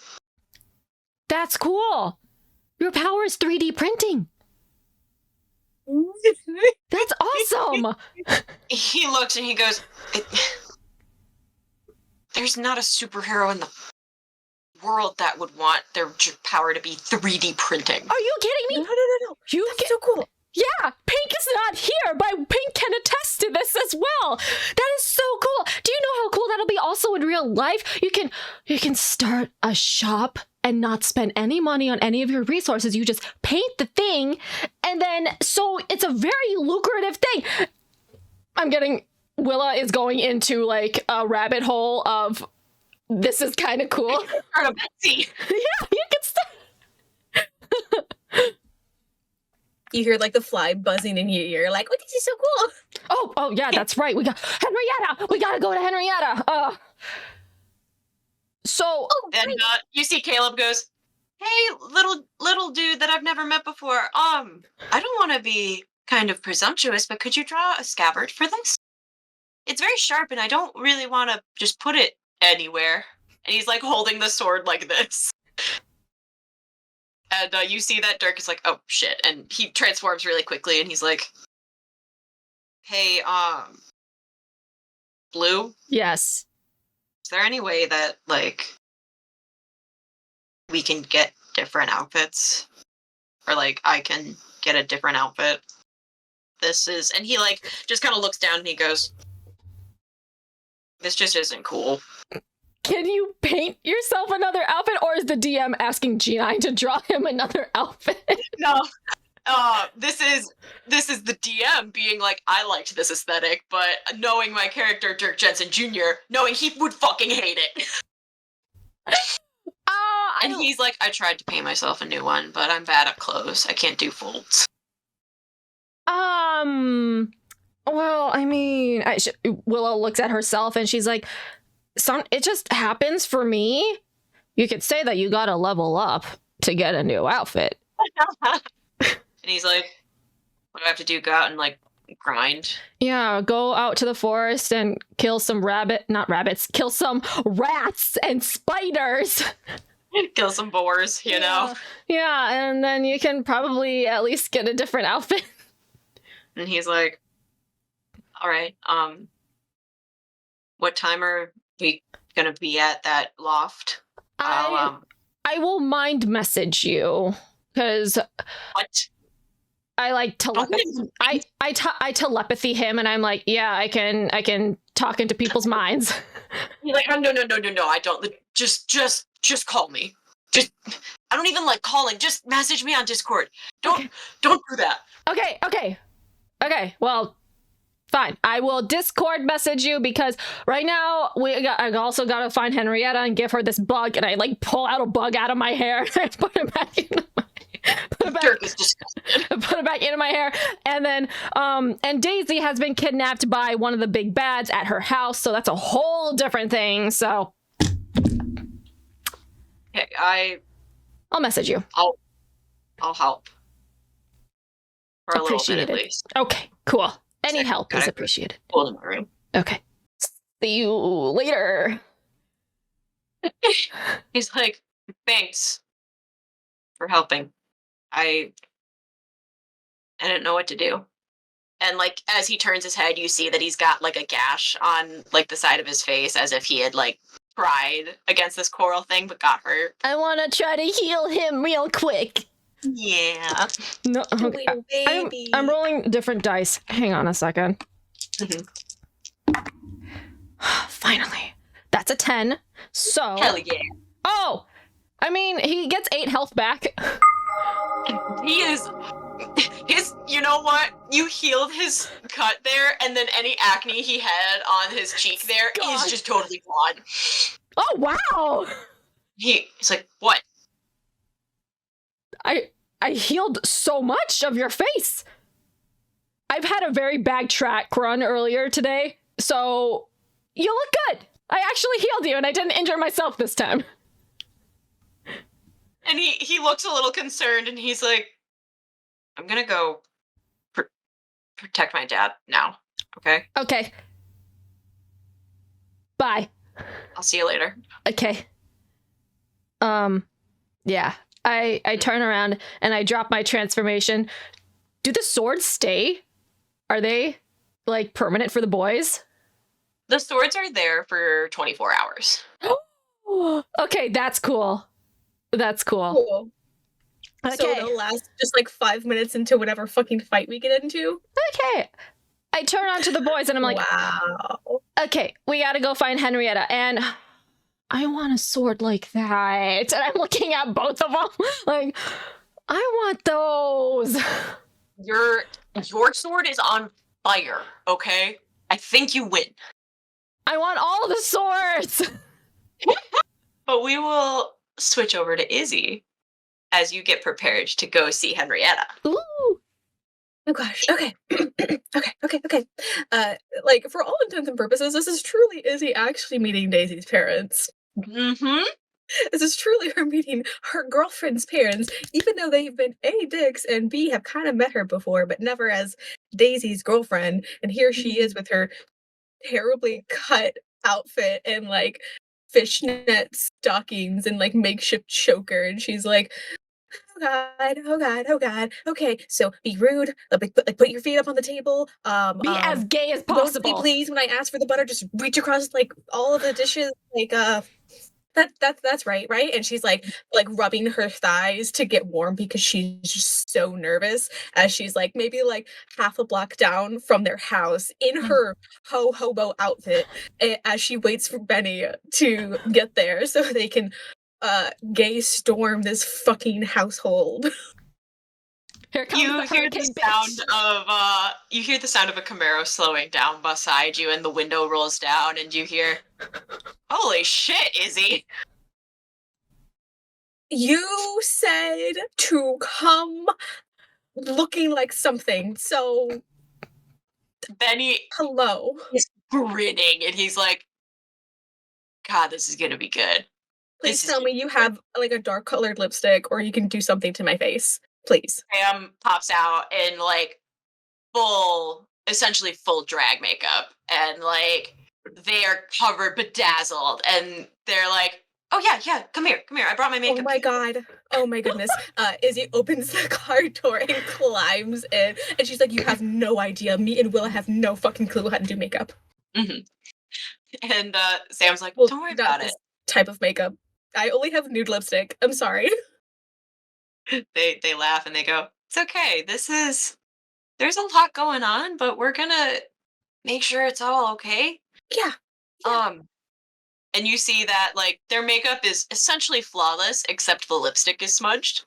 That's cool. Your power is 3D printing. That's awesome. He looks and he goes, there's not a superhero in the world that would want their power to be 3D printing. Are you kidding me? No. You That's so cool. Yeah, Pink is not here, but Pink can attest to this as well. That is so cool. Do you know how cool that'll be also in real life? You can start a shop and not spend any money on any of your resources. You just paint the thing, and then so it's a very lucrative thing. I'm getting Willa is going into like a rabbit hole of this is kind of cool. Start a Betsy. Yeah, you can start. You hear like the fly buzzing in your ear, like, "Oh, this is so cool." Oh yeah, that's right. We got Henrietta. We gotta go to Henrietta. So And you see Caleb goes, hey, little dude that I've never met before. I don't want to be kind of presumptuous, but could you draw a scabbard for this? It's very sharp, and I don't really want to just put it anywhere. And he's like holding the sword like this. And you see that Dirk is like, oh shit, and he transforms really quickly, and he's like, hey, Blue, yes. is there any way that, like, we can get different outfits? Or, like, I can get a different outfit? And he, like, just kind of looks down and he goes, this just isn't cool. Can you paint yourself another outfit, or is the DM asking G9 to draw him another outfit? No. This is the DM being like, I liked this aesthetic, but knowing my character, Dirk Jensen Jr., knowing he would fucking hate it. And he's like, I tried to paint myself a new one, but I'm bad at clothes. I can't do folds. Well, I mean, Willow looks at herself and she's like, it just happens for me. You could say that you gotta level up to get a new outfit. And he's like, what do I have to do? Go out and, like, grind? Yeah, go out to the forest and kill some kill some rats and spiders. Kill some boars, you know? Yeah, and then you can probably at least get a different outfit. And he's like, all right, what time are we gonna be at that loft? I will mind message you, because What? I like telepathy. I telepathy him, and I'm like, yeah, I can talk into people's minds. He's like, oh, no, I don't. Just call me. I don't even like calling. Just message me on Discord. Don't do that. Okay. Well, fine. I will Discord message you, because right now I also gotta find Henrietta and give her this bug, and I like pull out a bug out of my hair and put it back in. Dirk is disgusting. Put it back into my hair, and then and Daisy has been kidnapped by one of the big bads at her house, so that's a whole different thing. So, okay, I'll message you. I'll help for a little bit at least. Okay, cool. Any help is appreciated. Hold in my room. Okay. See you later. He's like, thanks for helping. I didn't know what to do. And, like, as he turns his head, you see that he's got, like, a gash on, like, the side of his face, as if he had, like, tried against this coral thing but got hurt. I want to try to heal him real quick. Yeah. No, okay. Baby. I'm rolling different dice. Hang on a second. Finally. That's a 10. So. Hell yeah. Oh! I mean, he gets 8 health back. He is You know what? You healed his cut there, and then any acne he had on his cheek there is God. just totally gone. Oh, wow! He's like, what? I healed so much of your face. I've had a very bad track run earlier today, so you look good. I actually healed you, and I didn't injure myself this time. And he looks a little concerned, and he's like, I'm gonna go protect my dad now, okay? Okay. Bye. I'll see you later. Okay. Yeah. I turn around and I drop my transformation. Do the swords stay? Are they, like, permanent for the boys? The swords are there for 24 hours. Okay, that's cool. That's cool. Cool. Okay. So they'll last just like 5 minutes into whatever fucking fight we get into. Okay. I turn on to the boys and I'm like, wow. okay, we gotta go find Henrietta. And I want a sword like that. And I'm looking at both of them like, I want those. Your sword is on fire, okay? I think you win. I want all the swords. But we will switch over to Izzy as you get prepared to go see Henrietta. Ooh. Oh gosh. Okay. Okay. Like for all intents and purposes, this is truly Izzy actually meeting Daisy's parents. Mm-hmm. This is truly her meeting her girlfriend's parents, even though they've been A, dicks, and B, have kind of met her before, but never as Daisy's girlfriend. And here she is with her terribly cut outfit and like fishnet stockings and like makeshift choker. And she's like, oh god, okay, so be rude, put your feet up on the table, Be as gay as don't be possible. pleased when I ask for the butter, just reach across like all of the dishes, like that's right, and she's like rubbing her thighs to get warm because she's just so nervous as she's like maybe like half a block down from their house in her hobo outfit as she waits for Benny to get there so they can gay storm this fucking household. Here comes You the hear hurricane the bitch. sound of a Camaro slowing down beside you, and the window rolls down, and you hear, "Holy shit, Izzy!" You said to come looking like something, so Benny hello. is grinning, and he's like, "God, this is gonna be good." Please tell me you have like a dark colored lipstick, or you can do something to my face. Please. Sam pops out in like essentially full drag makeup, and like they are covered, bedazzled, and they're like, "Oh yeah, come here, I brought my makeup." Oh my god. Oh my goodness. Izzy opens the car door and climbs in, and she's like, "You have no idea. Me and Willa have no fucking clue how to do makeup." Mm-hmm. And Sam's like, Well, "Don't worry not about this it." type of makeup. I only have nude lipstick. I'm sorry. They laugh and they go, "It's okay. There's a lot going on, but we're gonna make sure it's all okay." Yeah. And you see that like their makeup is essentially flawless, except the lipstick is smudged.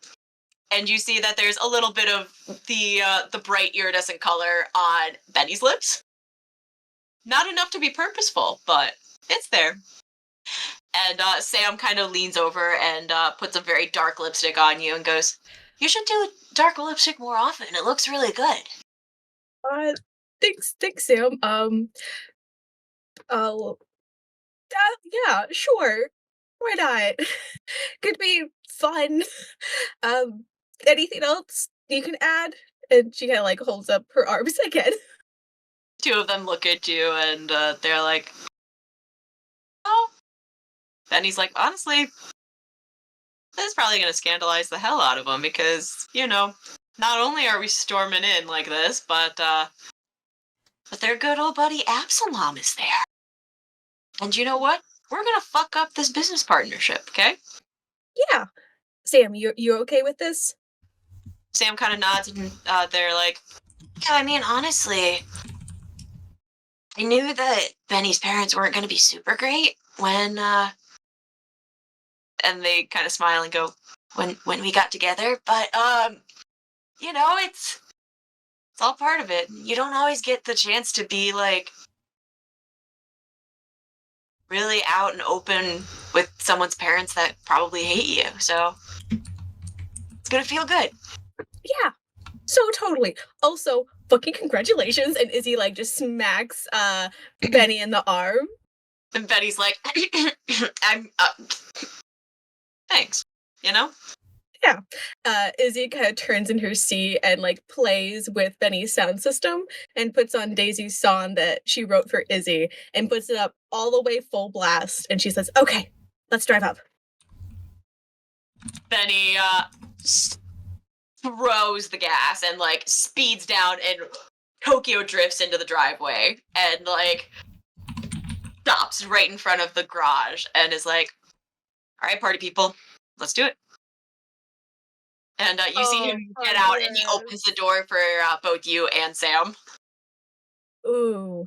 And you see that there's a little bit of the bright iridescent color on Benny's lips. Not enough to be purposeful, but it's there. And Sam kind of leans over and puts a very dark lipstick on you and goes, "You should do dark lipstick more often. It looks really good." Thanks, Sam. Uh, yeah, sure. Why not? Could be fun. Anything else you can add? And she kind of like holds up her arms again. Two of them look at you and they're like, "Oh." Benny's like, "Honestly, this is probably going to scandalize the hell out of them because, not only are we storming in like this, but their good old buddy Absalom is there. And you know what? We're going to fuck up this business partnership, okay?" Yeah. Sam, you okay with this? Sam kind of nods and they're like, "Yeah, I mean, honestly, I knew that Benny's parents weren't going to be super great when, and they kind of smile and go, when we got together, but, you know, it's all part of it. You don't always get the chance to be, like, really out and open with someone's parents that probably hate you, so it's gonna feel good. Yeah, so totally. Also, fucking congratulations, and Izzy, like, just smacks, Benny in the arm. And Betty's like, I'm, thanks, you know? Yeah. Izzy kind of turns in her seat and, like, plays with Benny's sound system and puts on Daisy's song that she wrote for Izzy and puts it up all the way full blast, and she says, "Okay, let's drive up." Benny, throws the gas and, like, speeds down and Tokyo drifts into the driveway and, like, stops right in front of the garage and is like, all right, party people, let's do it. And you see him get out and he opens the door for both you and Sam. Ooh.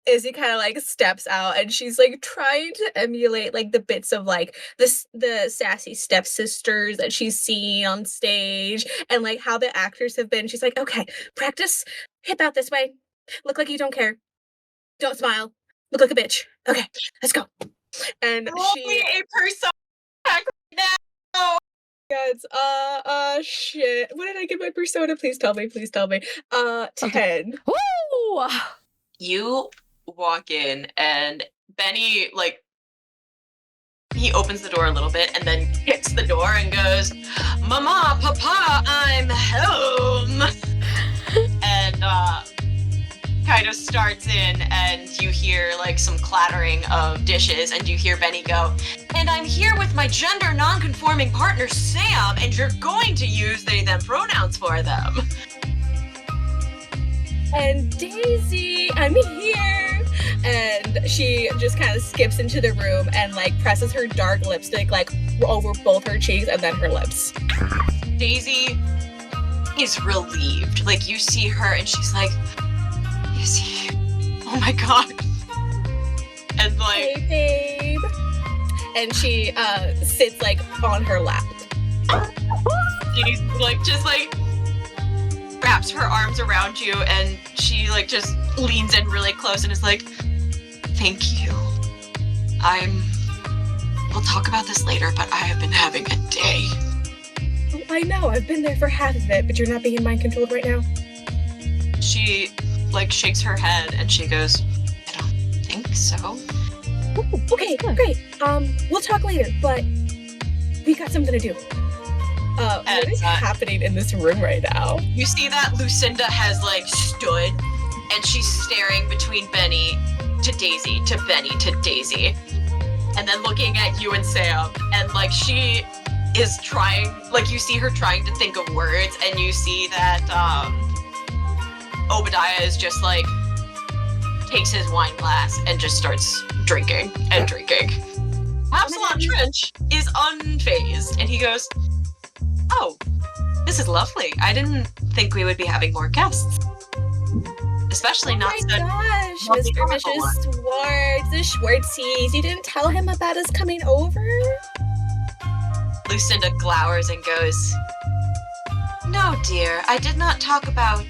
Izzy kind of like steps out and she's like trying to emulate like the bits of like the sassy stepsisters that she's seen on stage and like how the actors have been. She's like, okay, practice, hip out this way, look like you don't care, don't smile, look like a bitch. Okay, let's go. And she a persona right now. God, shit. What did I get my persona? Please tell me. 10. Woo! You walk in and Benny, like, he opens the door a little bit and then hits the door and goes, Mama, Papa, I'm home. And kind of starts in and you hear like some clattering of dishes and you hear Benny go, and I'm here with my gender non-conforming partner Sam and you're going to use they them pronouns for them. And Daisy, I'm here. And she just kind of skips into the room and like presses her dark lipstick like over both her cheeks and then her lips. Daisy is relieved. Like you see her and she's like, Izzy, oh my god. And like, hey babe. And she sits like on her lap. She's like just like wraps her arms around you and she like just leans in really close and is like, thank you. We'll talk about this later, but I have been having a day. Oh, I know, I've been there for half of it, but you're not being mind controlled right now. She like shakes her head and she goes, I don't think so. Ooh, okay, great. We'll talk later, but we got something to do. What is happening in this room right now? You see that Lucinda has like stood and she's staring between Benny to Daisy, to Benny, to Daisy, and then looking at you and Sam, and like she is trying, like you see her trying to think of words, and you see that Obadiah is just like takes his wine glass and just starts drinking and drinking. Absalom Trench is unfazed and he goes, oh, this is lovely. I didn't think we would be having more guests. Especially not so. Oh my gosh, Mr. Mrs. Schwartz, the Schwartzies. You didn't tell him about us coming over? Lucinda glowers and goes, no, dear, I did not talk about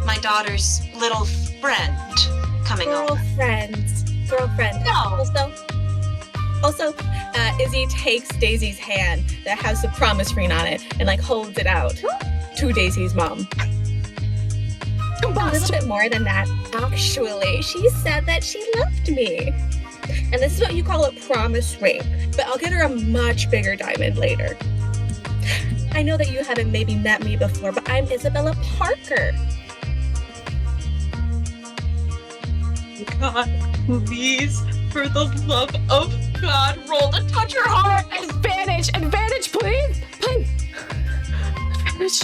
my daughter's little friend coming over. Girlfriend. No. Also, Izzy takes Daisy's hand that has the promise ring on it and like holds it out to Daisy's mom. A little bit more than that, actually. She said that she loved me. And this is what you call a promise ring, but I'll get her a much bigger diamond later. I know that you haven't maybe met me before, but I'm Isabella Parker. God, please, for the love of God, roll to touch her heart. Advantage, please. Advantage.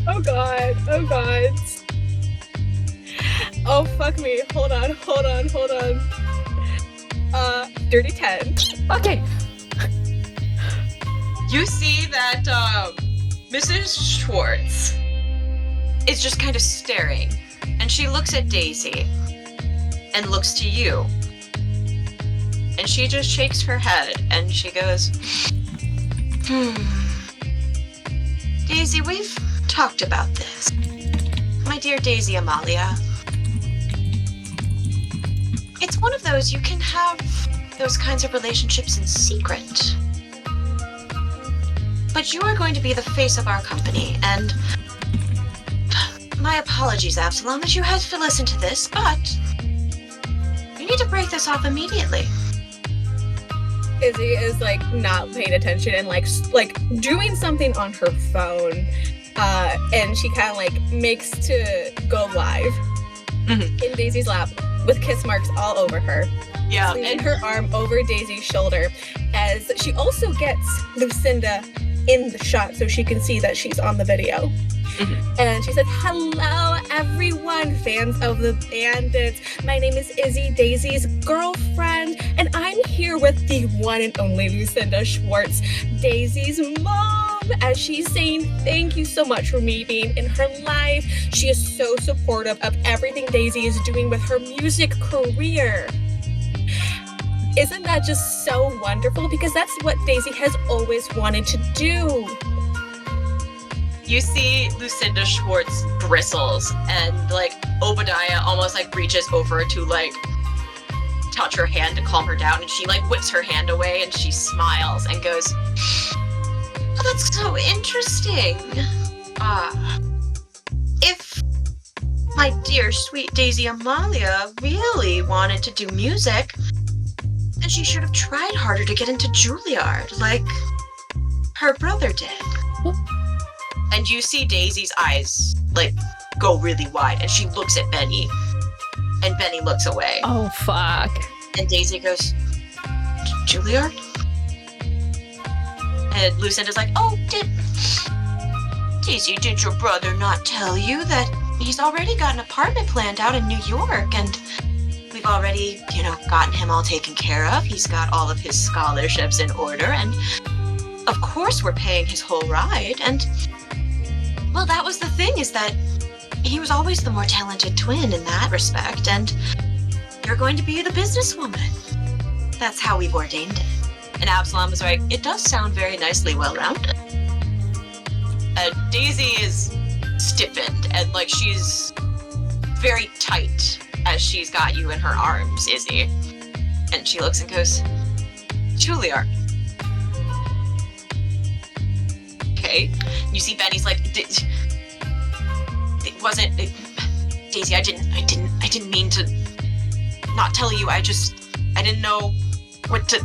Oh god. Oh fuck me. Hold on. Dirty 10. Okay. You see that Mrs. Schwartz is just kind of staring, and she looks at Daisy and looks to you. And she just shakes her head and she goes, Daisy, we've talked about this. My dear Daisy Amalia, it's one of those, you can have those kinds of relationships in secret. But you are going to be the face of our company, and my apologies, Absalom, that you had to listen to this, but you need to break this off immediately. Izzy is like not paying attention and like doing something on her phone, and she kind of like makes to go live in Daisy's lap with kiss marks all over her. Yeah, swinging her arm over Daisy's shoulder as she also gets Lucinda in the shot so she can see that she's on the video. And she said, hello everyone, fans of the Bandits. My name is Izzy, Daisy's girlfriend, and I'm here with the one and only Lucinda Schwartz, Daisy's mom, as she's saying thank you so much for me being in her life. She is so supportive of everything Daisy is doing with her music career. Isn't that just so wonderful? Because that's what Daisy has always wanted to do. You see Lucinda Schwartz bristles, and like Obadiah almost like reaches over to like touch her hand to calm her down, and she like whips her hand away and she smiles and goes, oh, that's so interesting. If my dear sweet Daisy Amalia really wanted to do music, then she should have tried harder to get into Juilliard like her brother did. And you see Daisy's eyes, like, go really wide, and she looks at Benny, and Benny looks away. Oh, fuck. And Daisy goes, Juilliard? And Lucinda's like, oh, Daisy, did your brother not tell you that he's already got an apartment planned out in New York, and we've already, gotten him all taken care of. He's got all of his scholarships in order, and of course we're paying his whole ride, and... well, that was the thing, is that he was always the more talented twin in that respect, and you're going to be the businesswoman. That's how we've ordained it. And Absalom was like, it does sound very nicely well-rounded. Daisy is stiffened, and like she's very tight as she's got you in her arms, Izzy. And she looks and goes, Juilliard. Okay. You see Benny's like, it wasn't Daisy, I didn't mean to not tell you. I didn't know what to.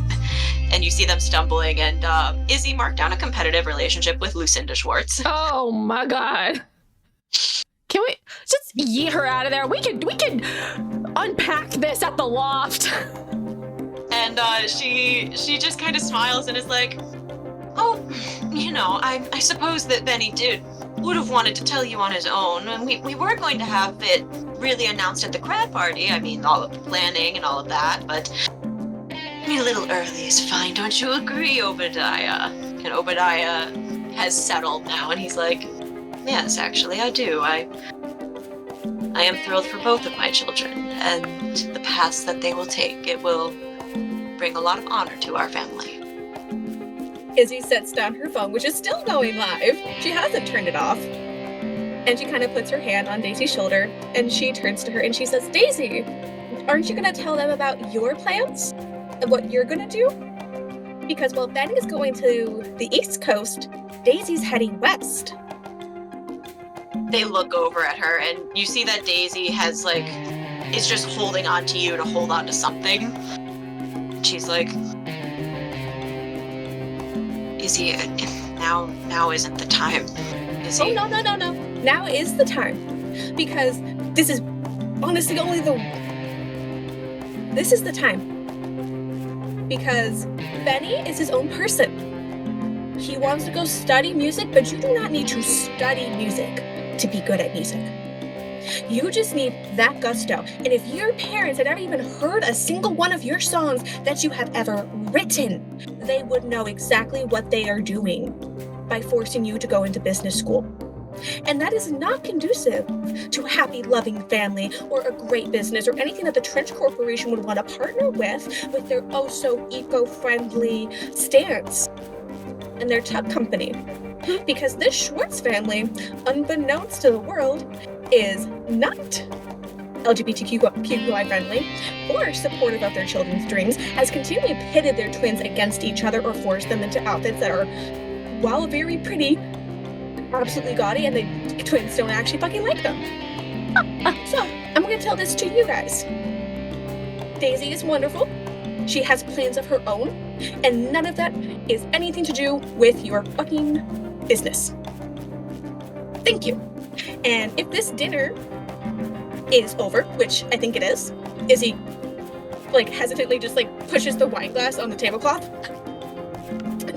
And you see them stumbling, and Izzy marked down a competitive relationship with Lucinda Schwartz. Oh my god. Can we just yeet her out of there? We can unpack this at the loft. And she just kind of smiles and is like, oh, I suppose that Benny would have wanted to tell you on his own, and we were going to have it really announced at the grad party. I mean, all of the planning and all of that, but a little early is fine, don't you agree, Obadiah? And Obadiah has settled now, and he's like, yes, actually, I do. I am thrilled for both of my children, and the paths that they will take. It will bring a lot of honor to our family. Izzy sets down her phone, which is still going live. She hasn't turned it off. And she kind of puts her hand on Daisy's shoulder, and she turns to her and she says, Daisy, aren't you going to tell them about your plans? Of what you're going to do? Because while Ben is going to the East Coast, Daisy's heading west. They look over at her, and you see that Daisy is just holding on to you to hold on to something. And she's like, Izzy, now isn't the time. Izzy. Oh, no. Now is the time. Because this is honestly this is the time. Because Benny is his own person. He wants to go study music, but you do not need to study music to be good at music. You just need that gusto. And if your parents had ever even heard a single one of your songs that you have ever written, they would know exactly what they are doing by forcing you to go into business school. And that is not conducive to a happy, loving family or a great business or anything that the Trench Corporation would want to partner with their oh-so-eco-friendly stance and their tech company. Because this Schwartz family, unbeknownst to the world, is not LGBTQI friendly or supportive of their children's dreams, has continually pitted their twins against each other or forced them into outfits that are, while very pretty, absolutely gaudy, and the twins don't actually fucking like them. So, I'm gonna tell this to you guys. Daisy is wonderful. She has plans of her own, and none of that is anything to do with your fucking business. Thank you. And if this dinner is over, which I think it is, Izzy, hesitantly just, pushes the wine glass on the tablecloth.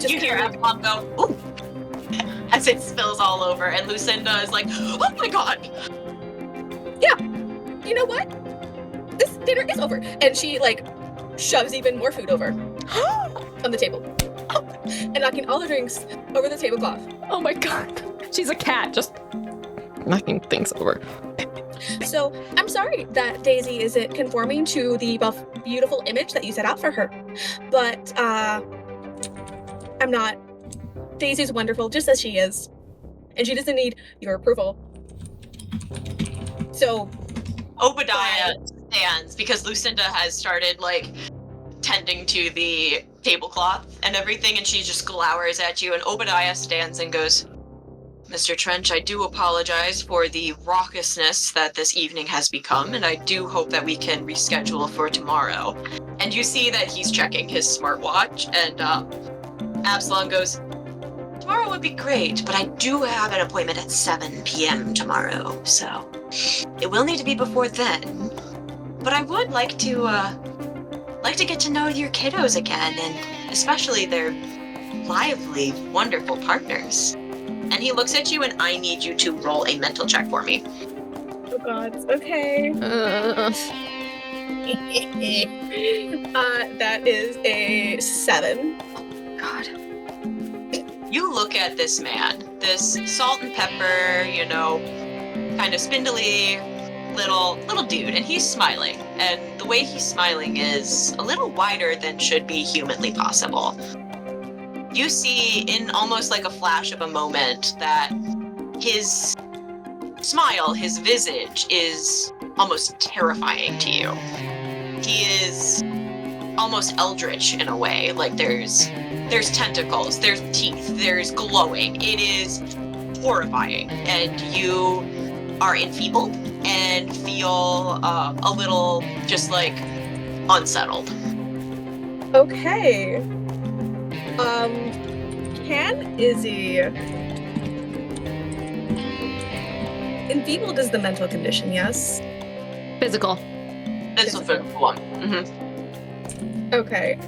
You hear Absalom go, ooh, as it spills all over, and Lucinda is like, oh my god! Yeah, you know what? This dinner is over. And she, shoves even more food over on the table. And knocking all the drinks over the tablecloth. Oh my god. She's a cat, just knocking things over. So, I'm sorry that Daisy isn't conforming to the beautiful image that you set out for her. But, I'm not. Daisy's wonderful, just as she is. And she doesn't need your approval. So, Obadiah stands because Lucinda has started, tending to the tablecloth and everything, and she just glowers at you, and Obadiah stands and goes, Mr. Trench, I do apologize for the raucousness that this evening has become, and I do hope that we can reschedule for tomorrow. And you see that he's checking his smartwatch, and Absalom goes, tomorrow would be great, but I do have an appointment at 7 p.m. tomorrow, so it will need to be before then. But I would like to get to know your kiddos again, and especially their lively, wonderful partners. And he looks at you, and I need you to roll a mental check for me. Oh god, okay. That is a 7. God. You look at this man, this salt and pepper, kind of spindly little dude, and he's smiling. And the way he's smiling is a little wider than should be humanly possible. You see in almost like a flash of a moment that his smile, his visage, is almost terrifying to you. He is almost eldritch in a way. There's tentacles, there's teeth, there's glowing. It is horrifying, and you are enfeebled and feel a little just unsettled. Okay. Can Izzy... Enfeebled is the mental condition, yes? Physical. That's the first one. Mm-hmm. Okay.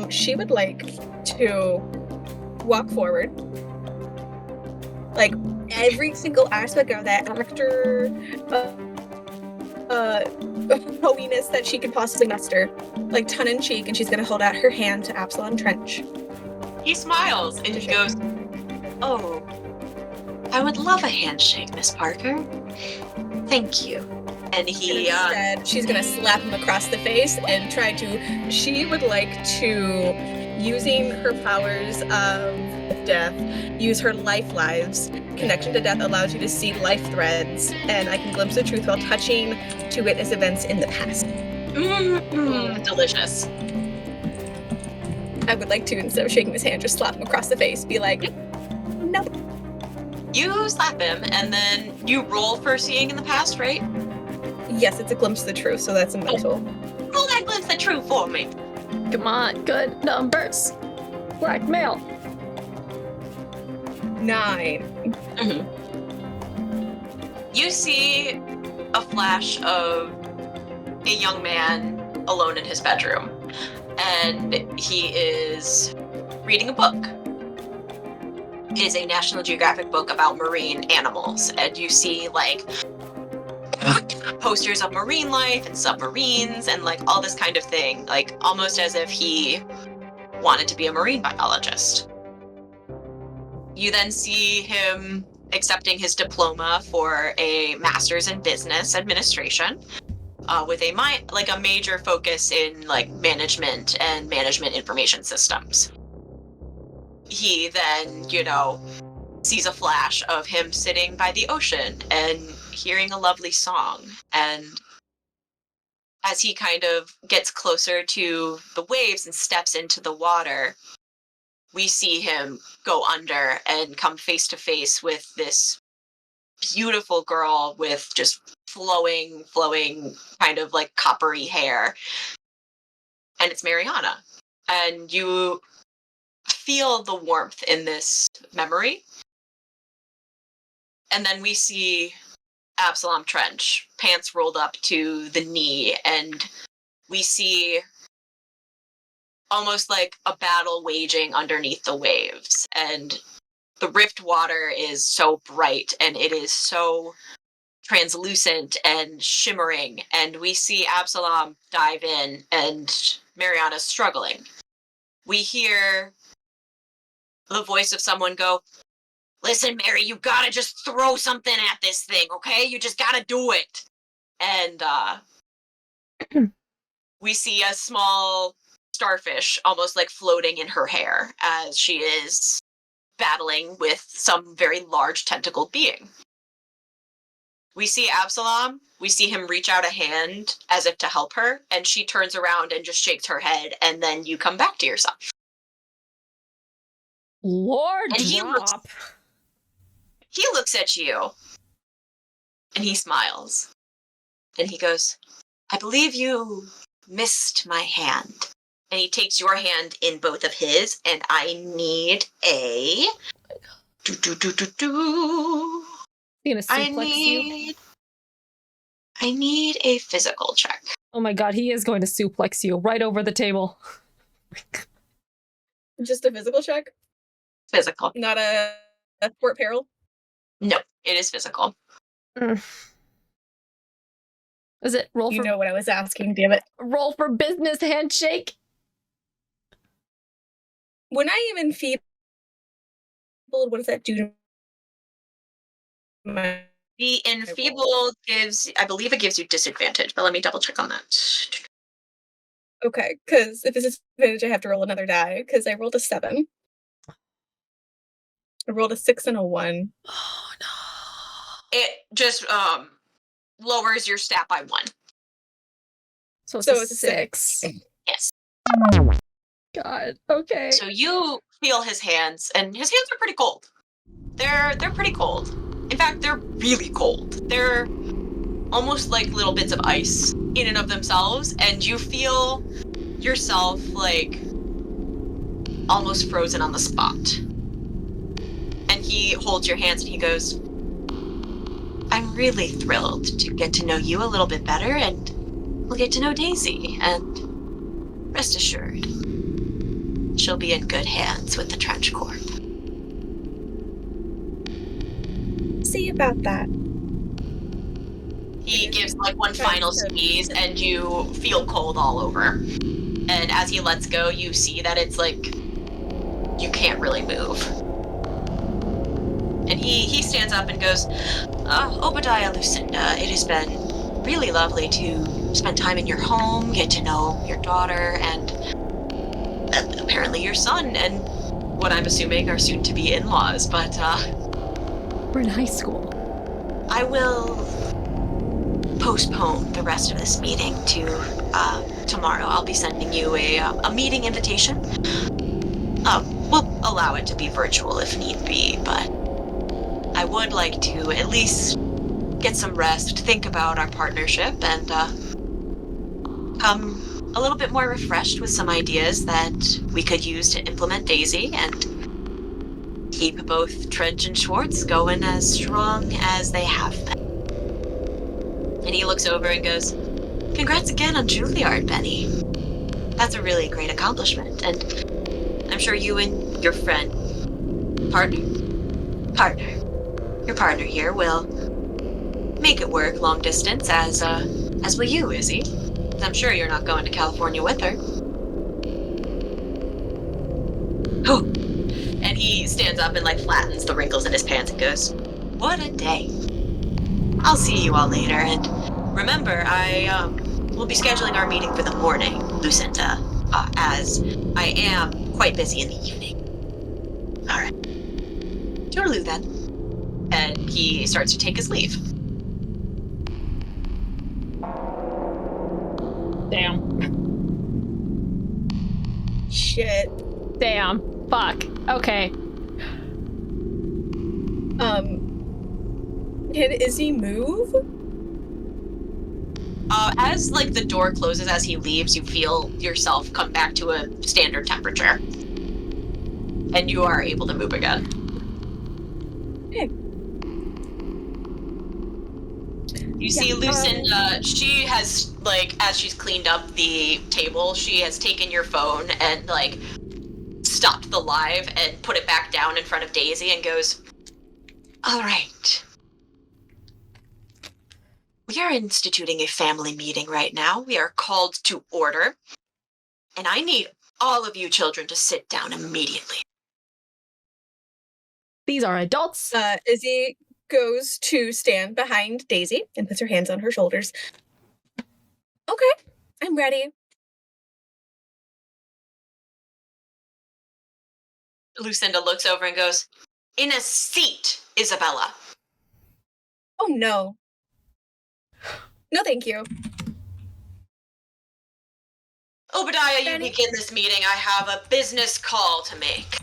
She would like to walk forward. Every single aspect of that actor hoiness that she could possibly muster, tongue-in-cheek, and she's gonna hold out her hand to Absalom Trench. He smiles and he goes, oh, I would love a handshake, Miss Parker. Thank you. And he, instead, she's gonna slap him across the face and she would like to, using her powers of death, use her lives. Connection to death allows you to see life threads, and I can glimpse the truth while touching to witness events in the past. Delicious. I would like to, instead of shaking his hand, just slap him across the face, be like, nope. You slap him, and then you roll for seeing in the past, right? Yes, it's a glimpse of the truth, so that's a mental. Roll that glimpse of the truth for me. Come on, good numbers. Blackmail. 9. Mm-hmm. You see a flash of a young man alone in his bedroom, and he is reading a book. It is a National Geographic book about marine animals, and you see posters of marine life and submarines and all this kind of thing, almost as if he wanted to be a marine biologist. You then see him accepting his diploma for a master's in business administration, with a major focus in like management and management information systems. He then, sees a flash of him sitting by the ocean and hearing a lovely song. And as he kind of gets closer to the waves and steps into the water, we see him go under and come face to face with this beautiful girl with just flowing, kind of like coppery hair. And it's Mariana. And you feel the warmth in this memory. And then we see Absalom Trench, pants rolled up to the knee, and we see almost like a battle waging underneath the waves. And the rift water is so bright, and it is so translucent and shimmering, and we see Absalom dive in, and Mariana's struggling. We hear the voice of someone go, "Listen, Mary, you gotta just throw something at this thing, okay? You just gotta do it." And we see a small starfish almost like floating in her hair as she is battling with some very large tentacled being. We see Absalom, we see him reach out a hand as if to help her, and she turns around and just shakes her head, and then you come back to yourself. Lord And drop. He looks at you, and he smiles. And he goes, "I believe you missed my hand." And he takes your hand in both of his, and I need a... He's gonna suplex you. I need a physical check. Oh my god, he is going to suplex you right over the table. Just a physical check? Physical. Not a sport peril? No, it is physical. Is it roll for... You know what I was asking, damn it. Roll for business handshake? When I am enfeebled, what does that do to my... The enfeebled gives, I believe it gives you disadvantage, but let me double check on that. Okay, because if it's disadvantage, I have to roll another die, because I rolled a 7. I rolled a 6 and a 1. Oh no. It just lowers your stat by 1. So it's a 6. Yes. God, okay. So you feel his hands, and his hands are pretty cold. They're pretty cold. In fact, they're really cold. They're almost like little bits of ice in and of themselves, and you feel yourself like almost frozen on the spot. And he holds your hands and he goes, "I'm really thrilled to get to know you a little bit better, and we'll get to know Daisy, and rest assured, she'll be in good hands with the Trench Corp." See about that. He gives like one final squeeze, and you feel cold all over. And as he lets go, you see that it's like you can't really move. And he stands up and goes, "Obadiah, Lucinda, it has been really lovely to spend time in your home, get to know your daughter, and apparently your son, and what I'm assuming are soon-to-be in-laws, but we're in high school. I will postpone the rest of this meeting to tomorrow. I'll be sending you a meeting invitation. We'll allow it to be virtual if need be, but I would like to at least get some rest, think about our partnership, and come a little bit more refreshed with some ideas that we could use to implement Daisy and keep both Trench and Schwartz going as strong as they have been." And he looks over and goes, "Congrats again on Juilliard, Benny. That's a really great accomplishment, and I'm sure you and your your partner here will make it work long distance, as will you, Izzy. I'm sure you're not going to California with her." Oh. And he stands up and like flattens the wrinkles in his pants and goes, what a day. I'll see you all later, and remember, I will be scheduling our meeting for the morning, Lucinda, as I am quite busy in the evening. All right. Toodaloo then. And he starts to take his leave. Damn. Shit. Damn. Fuck. Okay. Can Izzy move? As like the door closes as he leaves, you feel yourself come back to a standard temperature. And you are able to move again. Okay. You see Lucinda, she has, like, as she's cleaned up the table, she has taken your phone and, like, stopped the live and put it back down in front of Daisy and goes, all right. We are instituting a family meeting right now. We are called to order. And I need all of you children to sit down immediately. These are adults. Izzy goes to stand behind Daisy and puts her hands on her shoulders. Okay, I'm ready. Lucinda looks over and goes, in a seat, Isabella. Oh, no. No, thank you. Obadiah, you Benny? begin this meeting. I have a business call to make.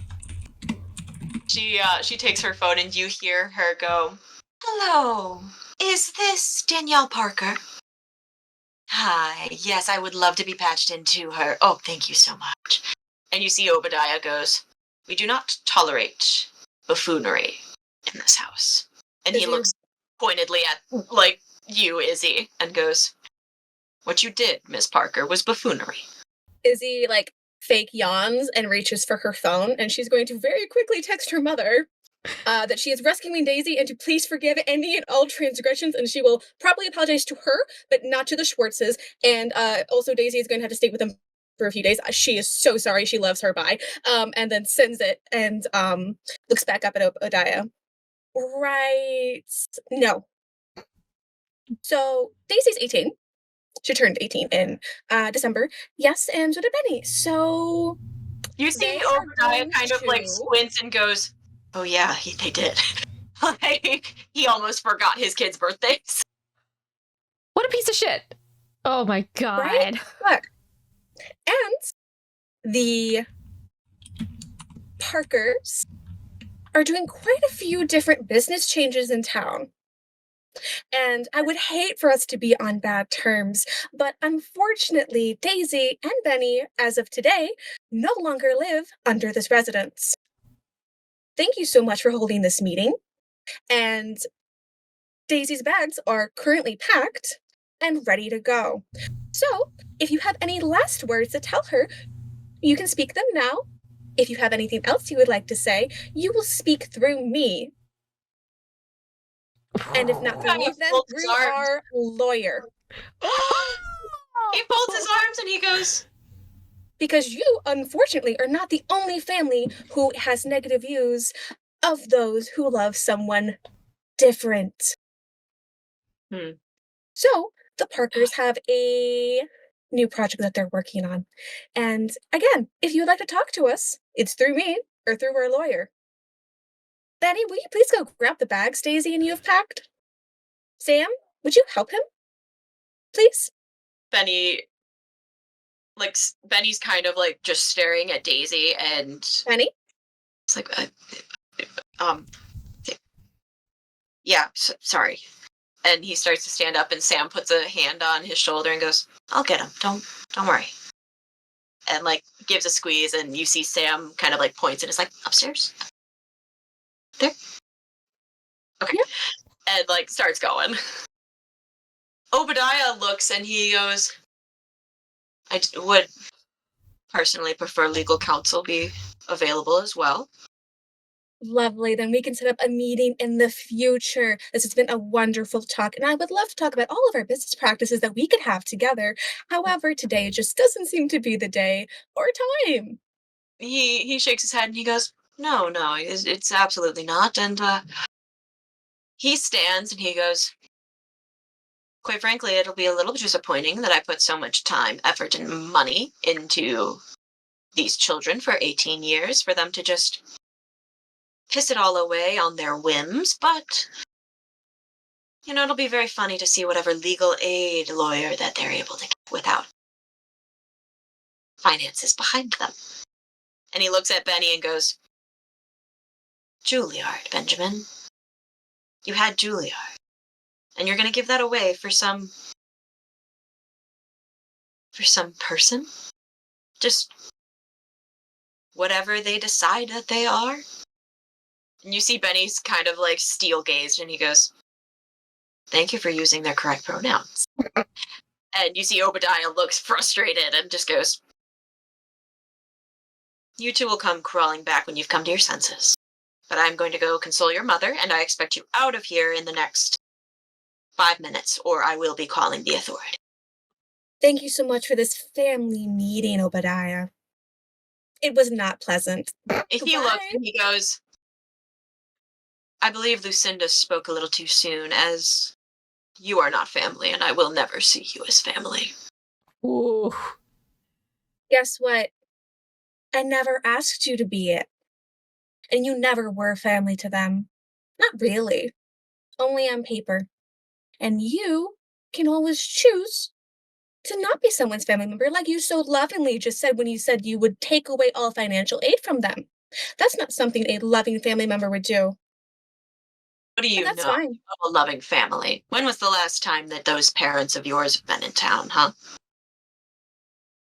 She takes her phone and you hear her go, hello, is this Danielle Parker? Hi, yes, I would love to be patched into her. Oh, thank you so much. And you see Obadiah goes, we do not tolerate buffoonery in this house. And he looks pointedly at, like, you, Izzy, and goes, what you did, Miss Parker, was buffoonery. Izzy, like, fake yawns and reaches for her phone, and she's going to very quickly text her mother that she is rescuing Daisy and to please forgive any and all transgressions, and she will probably apologize to her, but not to the Schwartzes, and also Daisy is going to have to stay with them for a few days. She is so sorry. She loves her. Bye. And then sends it and looks back up at Obadiah. Right. No. So Daisy's 18. She turned 18 in December. Yes, and so did Benny. So you see they are Obadiah going kind of like to- squints and goes, oh yeah, they did. Like, he almost forgot his kids' birthdays. What a piece of shit. Oh my god. Right? Look. And the Parkers are doing quite a few different business changes in town. And I would hate for us to be on bad terms, but unfortunately, Daisy and Benny, as of today, no longer live under this residence. Thank you so much for holding this meeting. And Daisy's bags are currently packed and ready to go. So, if you have any last words to tell her, you can speak them now. If you have anything else you would like to say, you will speak through me. And if not through me, then through our lawyer. He folds his arms and he goes, Because you, unfortunately, are not the only family who has negative views of those who love someone different. So, the Parkers have a new project that they're working on. And again, if you would like to talk to us, it's through me or through our lawyer. Benny, will you please go grab the bags Daisy and you have packed? Sam, would you help him? Please? Benny, like, Benny's kind of like just staring at Daisy and Benny? it's like, yeah, sorry. And he starts to stand up and Sam puts a hand on his shoulder and goes, I'll get him. Don't worry. And like gives a squeeze and you see Sam kind of like points and is like, upstairs? There? Okay. Yep. And like starts going. Obadiah looks and he goes, I would personally prefer legal counsel be available as well. Lovely. Then we can set up a meeting in the future. This has been a wonderful talk, and I would love to talk about all of our business practices that we could have together. However, today just doesn't seem to be the day or time. He shakes his head and he goes, no, it's absolutely not. And he stands and he goes, quite frankly, it'll be a little disappointing that I put so much time, effort, and money into these children for 18 years for them to just piss it all away on their whims, but, it'll be very funny to see whatever legal aid lawyer that they're able to get without finances behind them. And he looks at Benny and goes, Juilliard, Benjamin. You had Juilliard. And you're going to give that away for some person? Just whatever they decide that they are? And you see Benny's kind of like steel-gazed, and he goes, thank you for using their correct pronouns. And you see Obadiah looks frustrated and just goes, you two will come crawling back when you've come to your senses. But I'm going to go console your mother, and I expect you out of here in the next 5 minutes, or I will be calling the authority. Thank you so much for this family meeting, Obadiah. It was not pleasant. He looks and he goes, I believe Lucinda spoke a little too soon, as you are not family, and I will never see you as family. Ooh. Guess what? I never asked you to be it. And you never were family to them. Not really. Only on paper. And you can always choose to not be someone's family member, like you so lovingly just said when you said you would take away all financial aid from them. That's not something a loving family member would do. What do you That's know fine. of a loving family? When was the last time that those parents of yours have been in town, huh?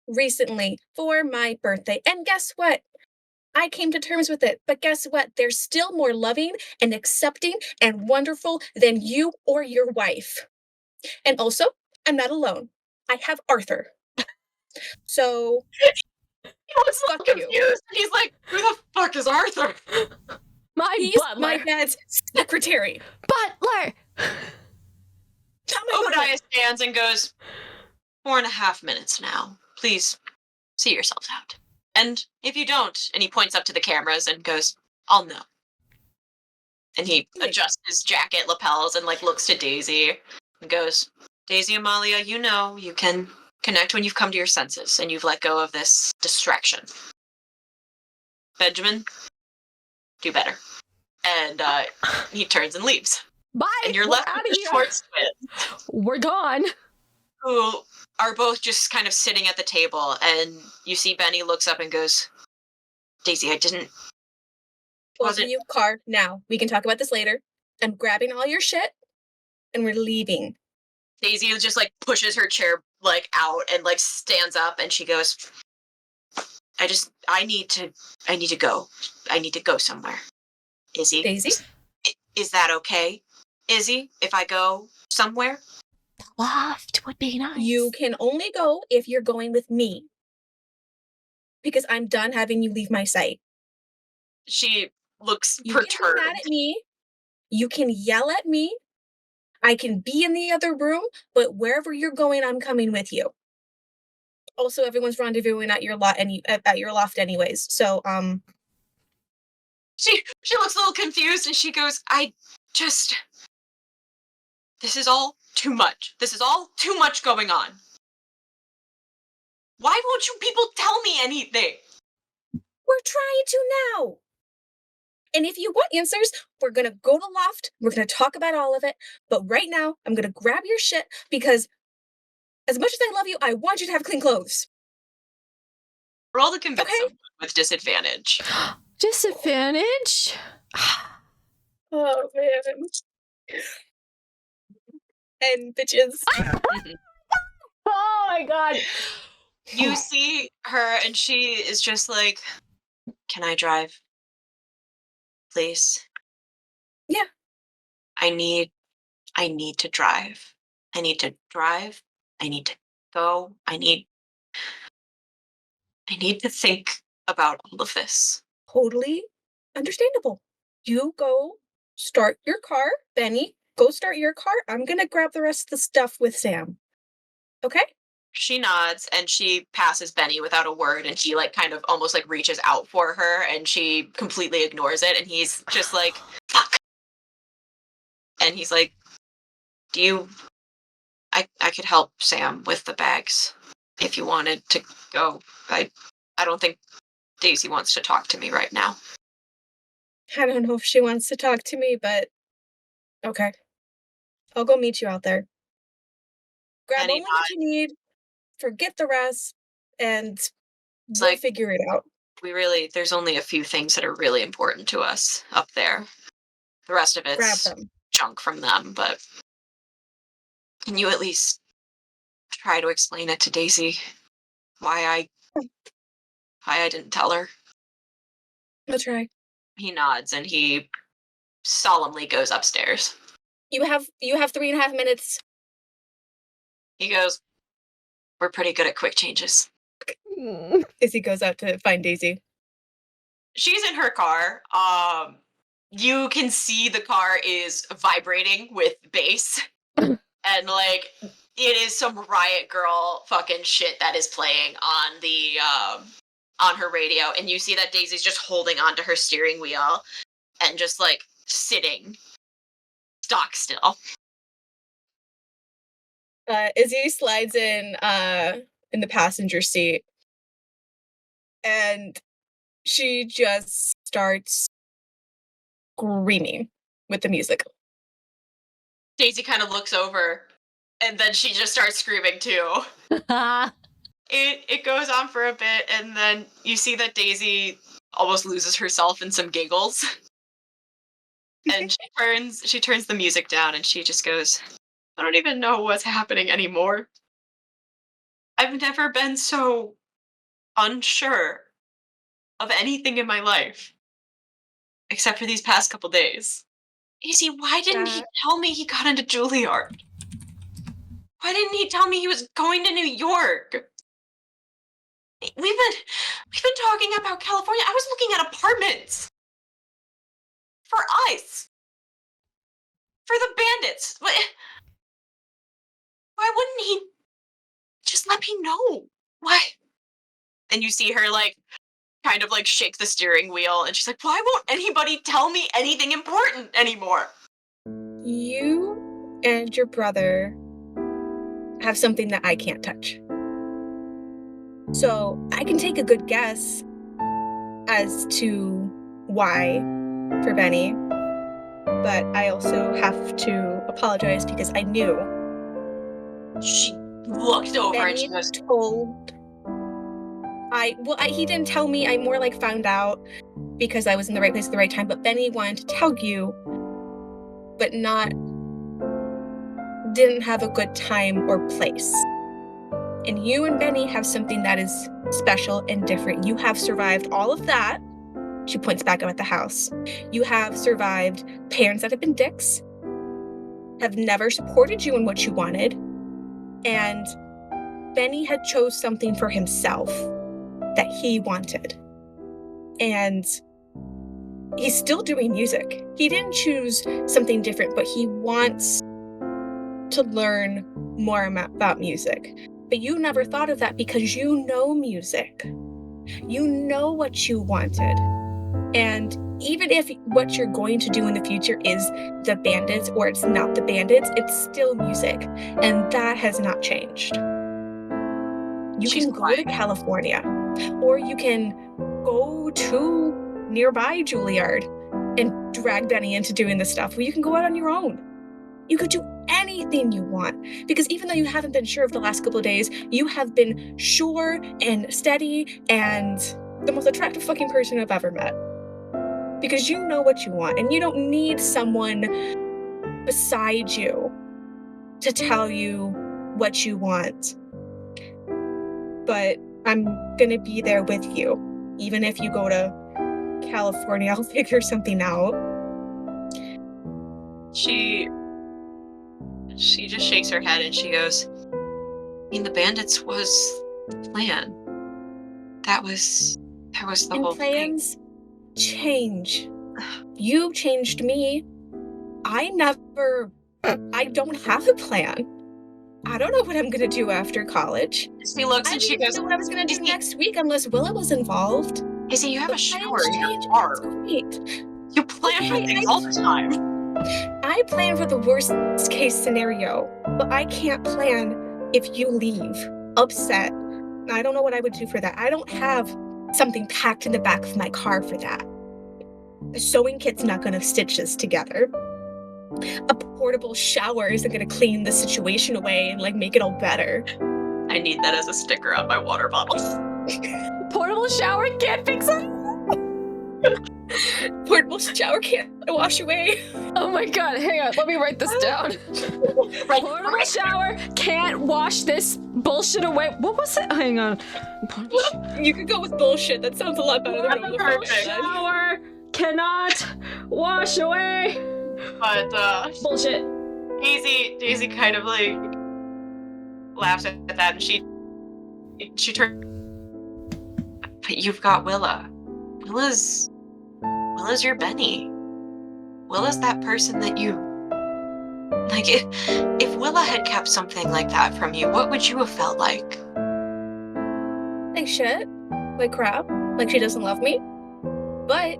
Recently, for my birthday. And guess what? I came to terms with it. But guess what? They're still more loving and accepting and wonderful than you or your wife. And also, I'm not alone. I have Arthur. So, He looks a little confused. He's like, who the fuck is Arthur? he's Butler. my dad's secretary. Butler. Not my butler. Obadiah stands and goes, 4.5 minutes now. Please, see yourselves out. And if you don't, and he points up to the cameras and goes, I'll know. And he adjusts his jacket lapels and, looks to Daisy and goes, Daisy Amalia, you know you can connect when you've come to your senses and you've let go of this distraction. Benjamin, do better. And he turns and leaves. Bye. And you're We're left outta with the here. short twins, We're gone. who are both just kind of sitting at the table, and you see Benny looks up and goes, Daisy, I didn't... Both of you, car, now. We can talk about this later. I'm grabbing all your shit, and we're leaving. Daisy just, pushes her chair, out and, stands up, and she goes, I need to go. I need to go somewhere. Izzy? Daisy? Is that okay? Izzy, if I go somewhere? The loft would be nice. You can only go if you're going with me. Because I'm done having you leave my sight. She looks You perturbed. can be mad at me. You can yell at me. I can be in the other room, but wherever you're going, I'm coming with you. Also, everyone's rendezvousing at your loft anyways. So, She looks a little confused and she goes, this is all too much. This is all too much going on. Why won't you people tell me anything? we're trying to now. And if you want answers, we're going to go to loft. We're going to talk about all of it. But right now, I'm going to grab your shit because as much as I love you, I want you to have clean clothes. Roll to convince someone with disadvantage. Disadvantage? Oh, man. And bitches. Oh my god. You see her and she is just like, can I drive? Please? Yeah. I need to drive. I need to drive. I need to go. I need to think about all of this. Totally understandable. You go start your car. Benny, go start your car. I'm going to grab the rest of the stuff with Sam. Okay? She nods and she passes Benny without a word, and he kind of almost reaches out for her, and she completely ignores it, and he's just like, fuck. And he's like, I could help Sam with the bags if you wanted to go. I don't think Daisy wants to talk to me right now. I don't know if she wants to talk to me, but okay. I'll go meet you out there. Grab And he only what you need, forget the rest, and It's we'll like, figure it out. there's only a few things that are really important to us up there. The rest of Grab it's them. junk from them, but can you at least try to explain it to Daisy why I didn't tell her? I'll try. He nods and he solemnly goes upstairs. You have 3.5 minutes. He goes, we're pretty good at quick changes. Izzy goes out to find Daisy. She's in her car. You can see the car is vibrating with bass. And like it is some Riot Girl fucking shit that is playing on the on her radio, and you see that Daisy's just holding onto her steering wheel and just like sitting stock still. Izzy slides in the passenger seat, and she just starts screaming with the music. Daisy kind of looks over, and then she just starts screaming too. It goes on for a bit, and then you see that Daisy almost loses herself in some giggles. And she turns the music down, and she just goes, I don't even know what's happening anymore. I've never been so unsure of anything in my life, except for these past couple days. Izzy, why didn't he tell me he got into Juilliard? Why didn't he tell me he was going to New York? We've been talking about California. I was looking at apartments for us, for the bandits. Why wouldn't he just let me know? Why? And you see her like kind of like shake the steering wheel, and she's like, why won't anybody tell me anything important anymore? You and your brother have something that I can't touch. So I can take a good guess as to why for Benny, but I also have to apologize because I knew. She looked over Benny and she goes, he didn't tell me. I more like found out because I was in the right place at the right time. But Benny wanted to tell you, but didn't have a good time or place. And you and Benny have something that is special and different. You have survived all of that. She points back up at the house. You have survived parents that have been dicks, have never supported you in what you wanted, and Benny had chose something for himself that he wanted. And he's still doing music. He didn't choose something different, but he wants to learn more about music. But you never thought of that because you know music. You know what you wanted. And even if what you're going to do in the future is the Bandits or it's not the Bandits, it's still music. And that has not changed. You can go to California, or you can go to nearby Juilliard and drag Benny into doing this stuff, or you can go out on your own. You could do anything you want, because even though you haven't been sure of the last couple of days, you have been sure and steady and the most attractive fucking person I've ever met. Because you know what you want, and you don't need someone beside you to tell you what you want. But I'm gonna be there with you. Even if you go to California, I'll figure something out. She just shakes her head and she goes, I mean, the Bandits was the plan. That was the whole thing. Plans change. You changed me. I don't have a plan. I don't know what I'm gonna do after college. She looks and she goes, I didn't know what I was gonna do next week unless Willa was involved. Izzy, you have a shower in your Change. car. It's great. You plan for things all the time. I plan for the worst case scenario, but I can't plan if you leave upset. I don't know what I would do for that. I don't have something packed in the back of my car for that. A sewing kit's not gonna stitch this together. A portable shower isn't gonna clean the situation away and like make it all better. I need that as a sticker on my water bottle. Portable shower can't fix it. Portable shower can't wash away. Oh my god, hang on, let me write this down. Portable shower can't wash this bullshit away. What was it? Hang on. You could go with bullshit. That sounds a lot better than Portable bullshit. shower cannot wash away. But Bullshit. Daisy kind of like laughs at that, and she turns. But you've got Willa. Willa's your Benny. Willa's that person that you like. If Willa had kept something like that from you, what would you have felt like? Like shit. Like crap. Like she doesn't love me. But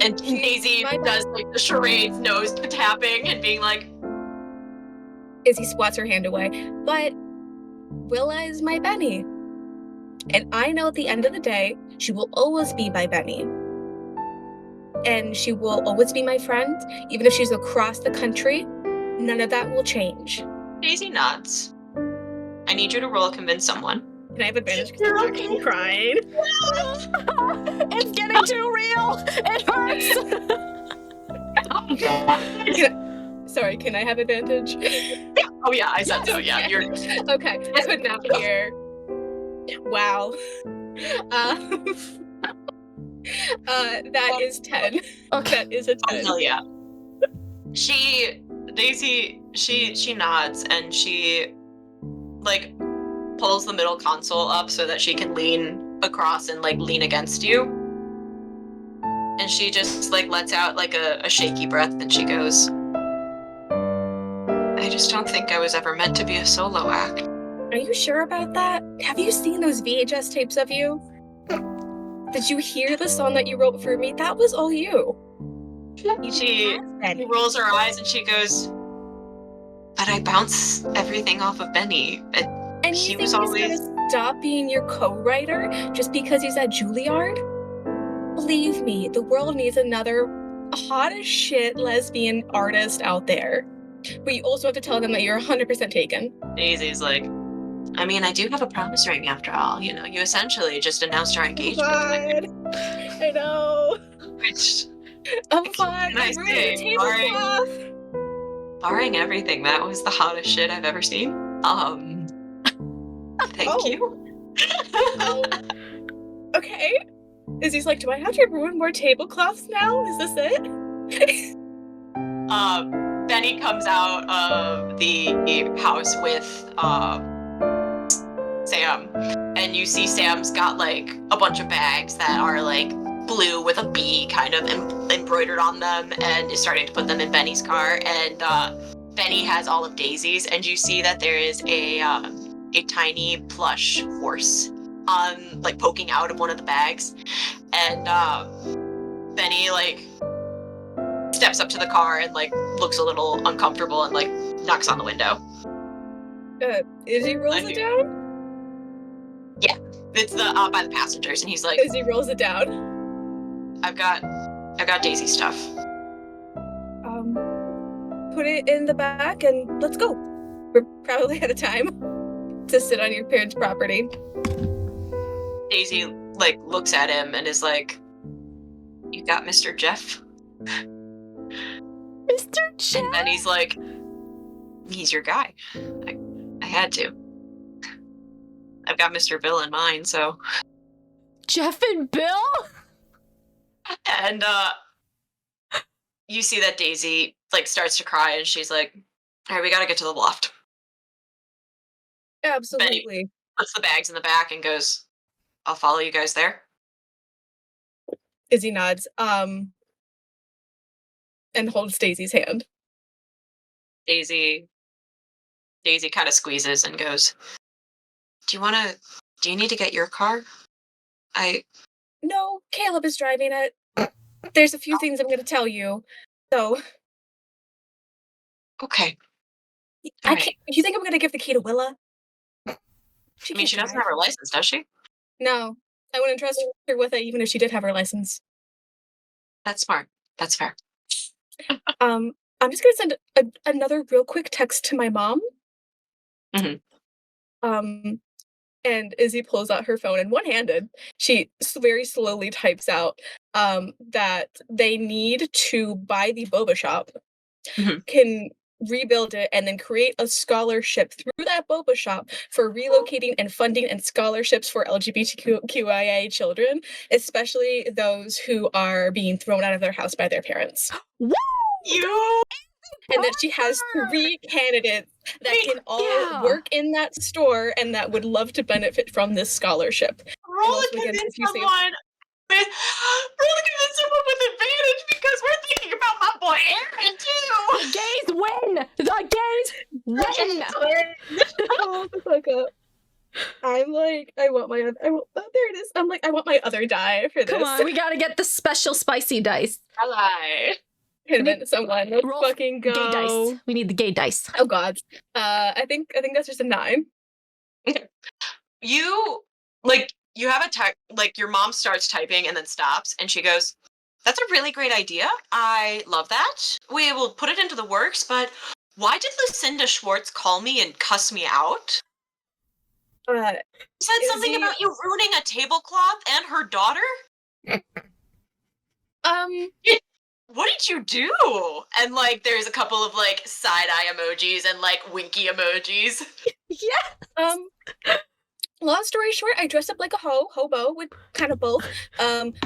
And Daisy does like the charades, nose tapping, and being like, Izzy swats her hand away. But Willa is my Benny. And I know at the end of the day, she will always be my Benny. And she will always be my friend, even if she's across the country. None of that will change. Daisy nods. I need you to roll convince someone. Can I have advantage because I'm actually crying? It's getting too real. It hurts. Sorry, can I have advantage? Oh yeah, I said so. Yeah, you're Okay, I could not hear. Wow. That is 10. Okay. That is a 10. Oh hell yeah. Daisy nods, and she like pulls the middle console up so that she can lean across and like lean against you. And she just like lets out like a shaky breath, and she goes, I just don't think I was ever meant to be a solo act. Are you sure about that? Have you seen those VHS tapes of you? Did you hear the song that you wrote for me? That was all you. She rolls her eyes and she goes, but I bounce everything off of Benny. And he you was think always he's gonna stop being your co-writer just because he's at Juilliard? Believe me, the world needs another hot as shit lesbian artist out there. But you also have to tell them that you're 100% taken. Daisy's like, I mean, I do have a promise ring after all. You know, you essentially just announced our engagement. God. I know. Which, I'm fine. can I I'm ready say, to tablecloth. barring everything, that was the hottest shit I've ever seen. Thank you. Okay. Izzy's like, do I have to ruin more tablecloths now? Is this it? Benny comes out of the house with Sam, and you see Sam's got like a bunch of bags that are like blue with a bee kind of embroidered on them, and is starting to put them in Benny's car. And Benny has all of Daisy's, and you see that there is a tiny plush horse like poking out of one of the bags, and Benny like steps up to the car and like looks a little uncomfortable and like knocks on the window. Izzy rolls it down? Yeah, it's the by the passengers, and he's like, Izzy rolls it down. I've got Daisy stuff. Put it in the back and let's go. We're probably out of time to sit on your parents' property. Daisy like looks at him and is like, you got Mr. Jeff? Mr. Jeff? And then he's like, he's your guy. I had to. I've got Mr. Bill in mind, so. Jeff and Bill? And you see that Daisy like starts to cry, and she's like, all right, we gotta get to the loft. Absolutely. Benny puts the bags in the back and goes, I'll follow you guys there. Izzy nods, and holds Daisy's hand. Daisy kind of squeezes and goes, do you need to get your car? No, Caleb is driving it. There's a few things I'm going to tell you. So, Okay. I Alright. can't. You think I'm gonna give the key to Willa? She I mean, can't she doesn't drive. have her license, does she? No, I wouldn't trust her with it, even if she did have her license. That's smart. That's fair. I'm just gonna send another real quick text to my mom. Mhm. Um, and Izzy pulls out her phone and one-handed, she very slowly types out that they need to buy the boba shop, Mhm. can rebuild it, and then create a scholarship through that boba shop for relocating and funding and scholarships for LGBTQIA children, especially those who are being thrown out of their house by their parents. Woo! You And that she has 3 candidates that Wait, can all Yeah. work in that store and that would love to benefit from this scholarship. roll also to again convince profusely someone with advantage because we're thinking about my boy Aaron too. The gays win! The gays win! Hold the fuck up. I'm like, I want my other, there it is. I'm like, I want my other die for this. Come on, we gotta get the special spicy dice. Ally. Convince someone. Let's Roll fucking go. Gay dice. We need the gay dice. Oh god. I think that's just a 9. You you have a type your mom starts typing and then stops and she goes, "That's a really great idea. I love that. We will put it into the works, but why did Lucinda Schwartz call me and cuss me out? Uh, She said something Izzy- about you ruining a tablecloth and her daughter? What did you do?" And there's a couple of side-eye emojis and winky emojis. Yeah. Long story short, I dressed up like a hobo with kind of both.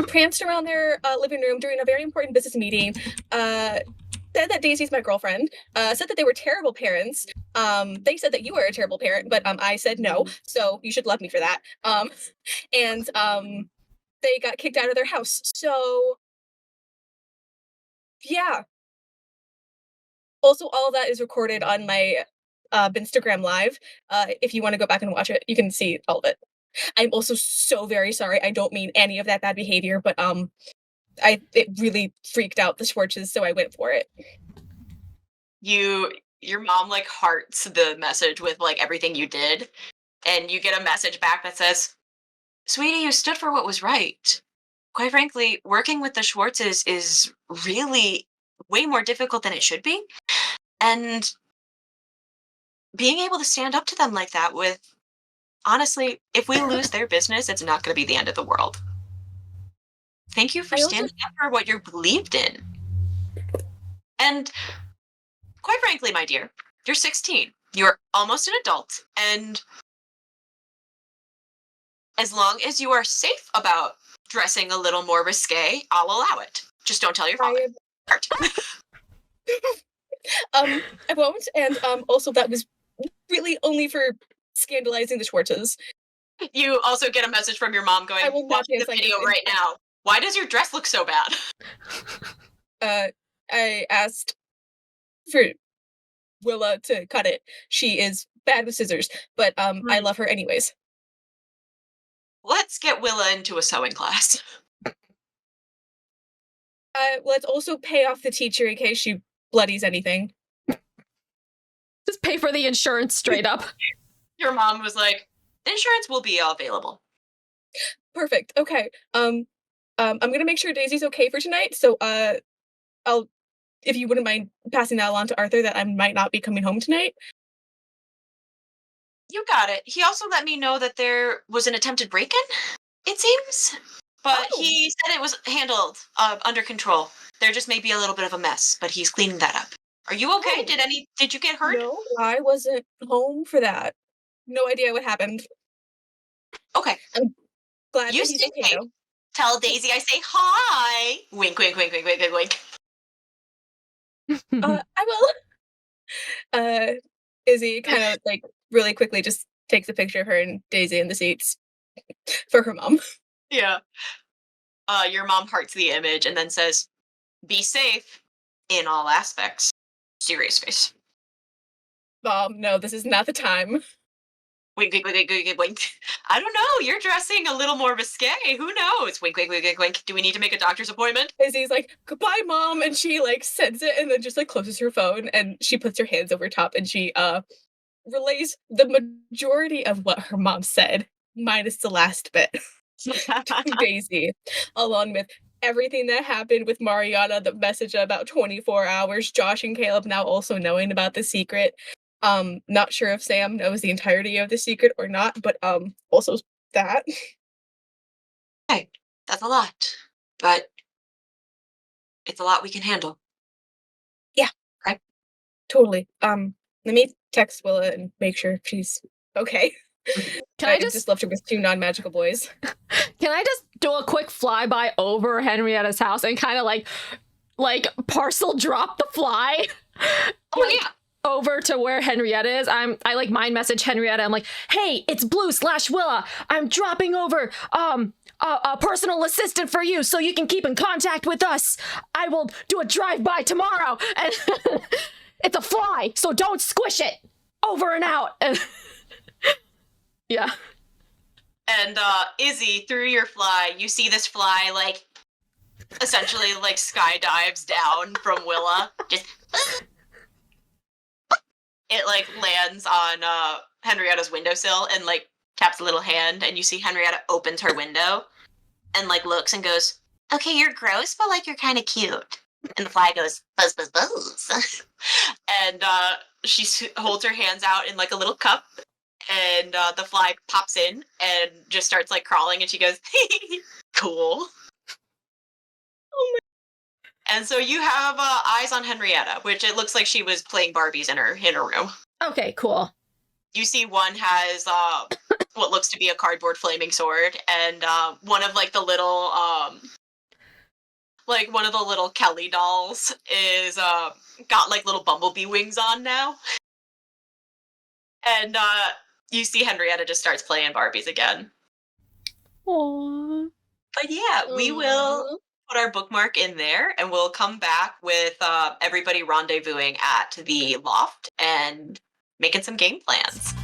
Pranced around their living room during a very important business meeting. Said that Daisy's my girlfriend. Said that they were terrible parents. They said that you were a terrible parent, but I said no. So you should love me for that. And they got kicked out of their house. So yeah. Also, all of that is recorded on my Instagram Live. If you want to go back and watch it, you can see all of it. I'm also so very sorry. I don't mean any of that bad behavior, but it really freaked out the Schwartzes, so I went for it. Your mom hearts the message with everything you did, and you get a message back that says, "Sweetie, you stood for what was right. Quite frankly, working with the Schwartzes is really way more difficult than it should be. And being able to stand up to them like that honestly, if we lose their business, it's not going to be the end of the world. Thank you for standing up for what you believed in. And quite frankly, my dear, you're 16. You're almost an adult. And as long as you are safe about dressing a little more risque, I'll allow it. Just don't tell your father." I won't. And also that was really only for scandalizing the Schwartzes. You also get a message from your mom going, "Watching the video right now. Why does your dress look so bad?" I asked for Willa to cut it. She is bad with scissors, but I love her anyways. Let's get Willa into a sewing class. Let's also pay off the teacher in case she bloodies anything. Just pay for the insurance straight up. Your mom was like, "Insurance will be available." Perfect. Okay. I'm gonna make sure Daisy's okay for tonight. So I'll, if you wouldn't mind passing that along to Arthur, that I might not be coming home tonight. You got it. He also let me know that there was an attempted break-in, it seems. But he said it was handled under control. There just may be a little bit of a mess, but he's cleaning that up. Are you okay? Did you get hurt? No, I wasn't home for that. No idea what happened. Okay. I'm glad You that he's stay okay safe. though. Tell Daisy I say hi. Wink, wink, wink, wink, wink, wink, wink. I will. Izzy kind of really quickly just takes a picture of her and Daisy in the seats for her mom. Yeah. Your mom hearts the image and then says, "Be safe in all aspects." Serious face. Mom, no, this is not the time. Wink, wink, wink, wink, wink, wink. I don't know. You're dressing a little more risque. Who knows? Wink, wink, wink, wink, wink. Do we need to make a doctor's appointment? Izzy's like, goodbye, Mom, and she like sends it and then just like closes her phone and she puts her hands over top and she relays the majority of what her mom said, minus the last bit, to Daisy, along with everything that happened with Mariana, the message about 24 hours, Josh and Caleb now also knowing about the secret. Not sure if Sam knows the entirety of the secret or not, but also that. Okay, that's a lot, but it's a lot we can handle. Totally. Let me text Willa and make sure she's okay. Can I I just just left her with 2 non-magical boys. Can I just do a quick flyby over Henrietta's house and kind of like parcel drop the fly? Oh yeah. Over to where Henrietta is. I like mind message Henrietta. I'm like, hey, it's Blue/Willa. I'm dropping over a personal assistant for you so you can keep in contact with us. I will do a drive-by tomorrow. And it's a fly, so don't squish it. Over and out. Yeah. And Izzy, through your fly, you see this fly like essentially like skydives down from Willa. Just it like lands on Henrietta's windowsill and like taps a little hand, and you see Henrietta opens her window and like looks and goes, "Okay, you're gross, but like you're kind of cute." And the fly goes, "Buzz, buzz, buzz." And she holds her hands out in like a little cup, and the fly pops in and just starts like crawling, and she goes, "Cool." Oh my. And so you have eyes on Henrietta, which it looks like she was playing Barbies in her room. Okay, cool. You see one has what looks to be a cardboard flaming sword, and one of like the little like one of the little Kelly dolls is got like little bumblebee wings on now. And you see Henrietta just starts playing Barbies again. Aww. But yeah, we will put our bookmark in there, and we'll come back with everybody rendezvousing at the loft and making some game plans.